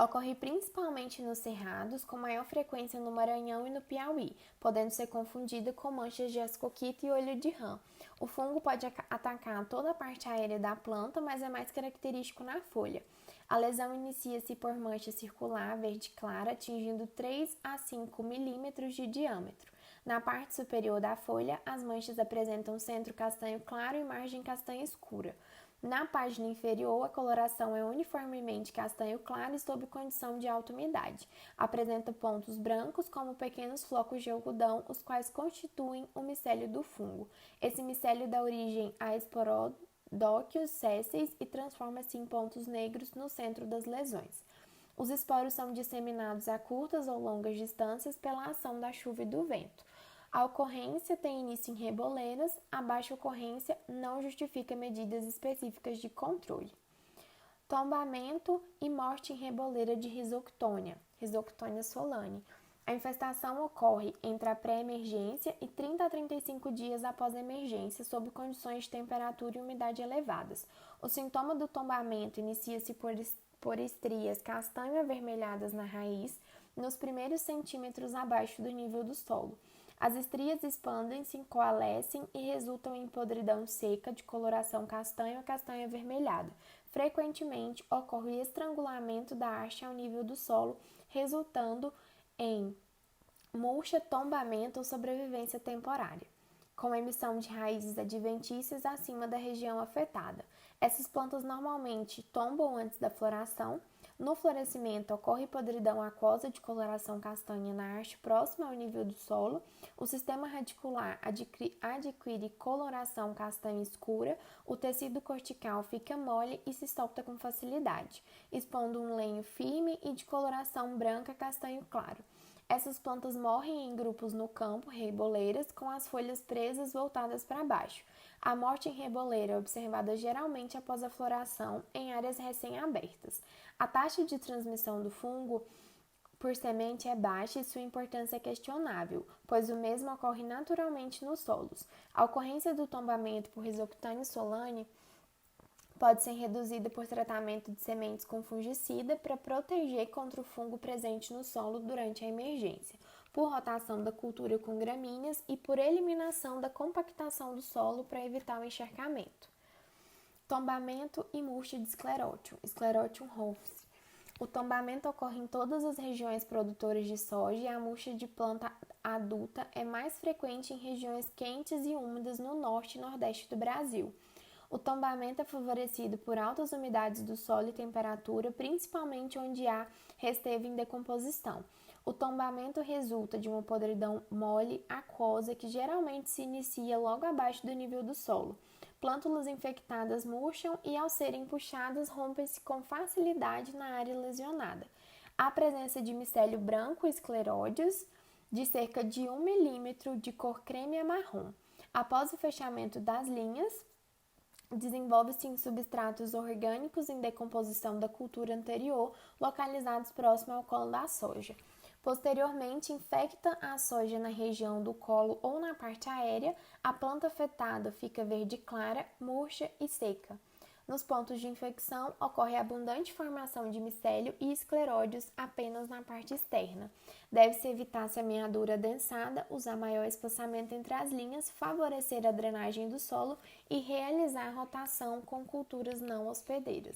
Ocorre principalmente nos cerrados, com maior frequência no Maranhão e no Piauí, podendo ser confundida com manchas de ascoquita e olho de rã. O fungo pode atacar toda a parte aérea da planta, mas é mais característico na folha. A lesão inicia-se por mancha circular verde clara, atingindo 3 a 5 milímetros de diâmetro. Na parte superior da folha, as manchas apresentam centro castanho claro e margem castanha escura. Na página inferior, a coloração é uniformemente castanho claro e sob condição de alta umidade. Apresenta pontos brancos como pequenos flocos de algodão, os quais constituem o micélio do fungo. Esse micélio dá origem a esporodóquios sésseis e transforma-se em pontos negros no centro das lesões. Os esporos são disseminados a curtas ou longas distâncias pela ação da chuva e do vento. A ocorrência tem início em reboleiras, a baixa ocorrência não justifica medidas específicas de controle. Tombamento e morte em reboleira de Rhizoctonia, Rhizoctonia solane. A infestação ocorre entre a pré-emergência e 30 a 35 dias após a emergência, sob condições de temperatura e umidade elevadas. O sintoma do tombamento inicia-se por estrias castanho-avermelhadas na raiz, nos primeiros centímetros abaixo do nível do solo. As estrias expandem-se, coalescem e resultam em podridão seca de coloração castanho a castanho avermelhada. Frequentemente, ocorre o estrangulamento da haste ao nível do solo, resultando em murcha, tombamento ou sobrevivência temporária, com emissão de raízes adventícias acima da região afetada. Essas plantas normalmente tombam antes da floração. No florescimento, ocorre podridão aquosa de coloração castanha na haste próxima ao nível do solo. O sistema radicular adquire coloração castanha escura. O tecido cortical fica mole e se solta com facilidade, expondo um lenho firme e de coloração branca castanho claro. Essas plantas morrem em grupos no campo, reboleiras, com as folhas presas voltadas para baixo. A morte em reboleira é observada geralmente após a floração em áreas recém-abertas. A taxa de transmissão do fungo por semente é baixa e sua importância é questionável, pois o mesmo ocorre naturalmente nos solos. A ocorrência do tombamento por Rhizoctonia solane pode ser reduzida por tratamento de sementes com fungicida para proteger contra o fungo presente no solo durante a emergência, por rotação da cultura com gramíneas e por eliminação da compactação do solo para evitar o encharcamento. Tombamento e murcha de Sclerotium, Sclerotium rufus. O tombamento ocorre em todas as regiões produtoras de soja e a murcha de planta adulta é mais frequente em regiões quentes e úmidas no norte e nordeste do Brasil. O tombamento é favorecido por altas umidades do solo e temperatura, principalmente onde há restevo em decomposição. O tombamento resulta de uma podridão mole aquosa que geralmente se inicia logo abaixo do nível do solo. Plântulas infectadas murcham e, ao serem puxadas, rompem-se com facilidade na área lesionada. Há presença de micélio branco escleródeos de cerca de 1 milímetro de cor creme a marrom. Após o fechamento das linhas, desenvolve-se em substratos orgânicos em decomposição da cultura anterior, localizados próximo ao colo da soja. Posteriormente, infecta a soja na região do colo ou na parte aérea, a planta afetada fica verde clara, murcha e seca. Nos pontos de infecção, ocorre abundante formação de micélio e escleródeos apenas na parte externa. Deve-se evitar semeadura adensada, usar maior espaçamento entre as linhas, favorecer a drenagem do solo e realizar a rotação com culturas não hospedeiras.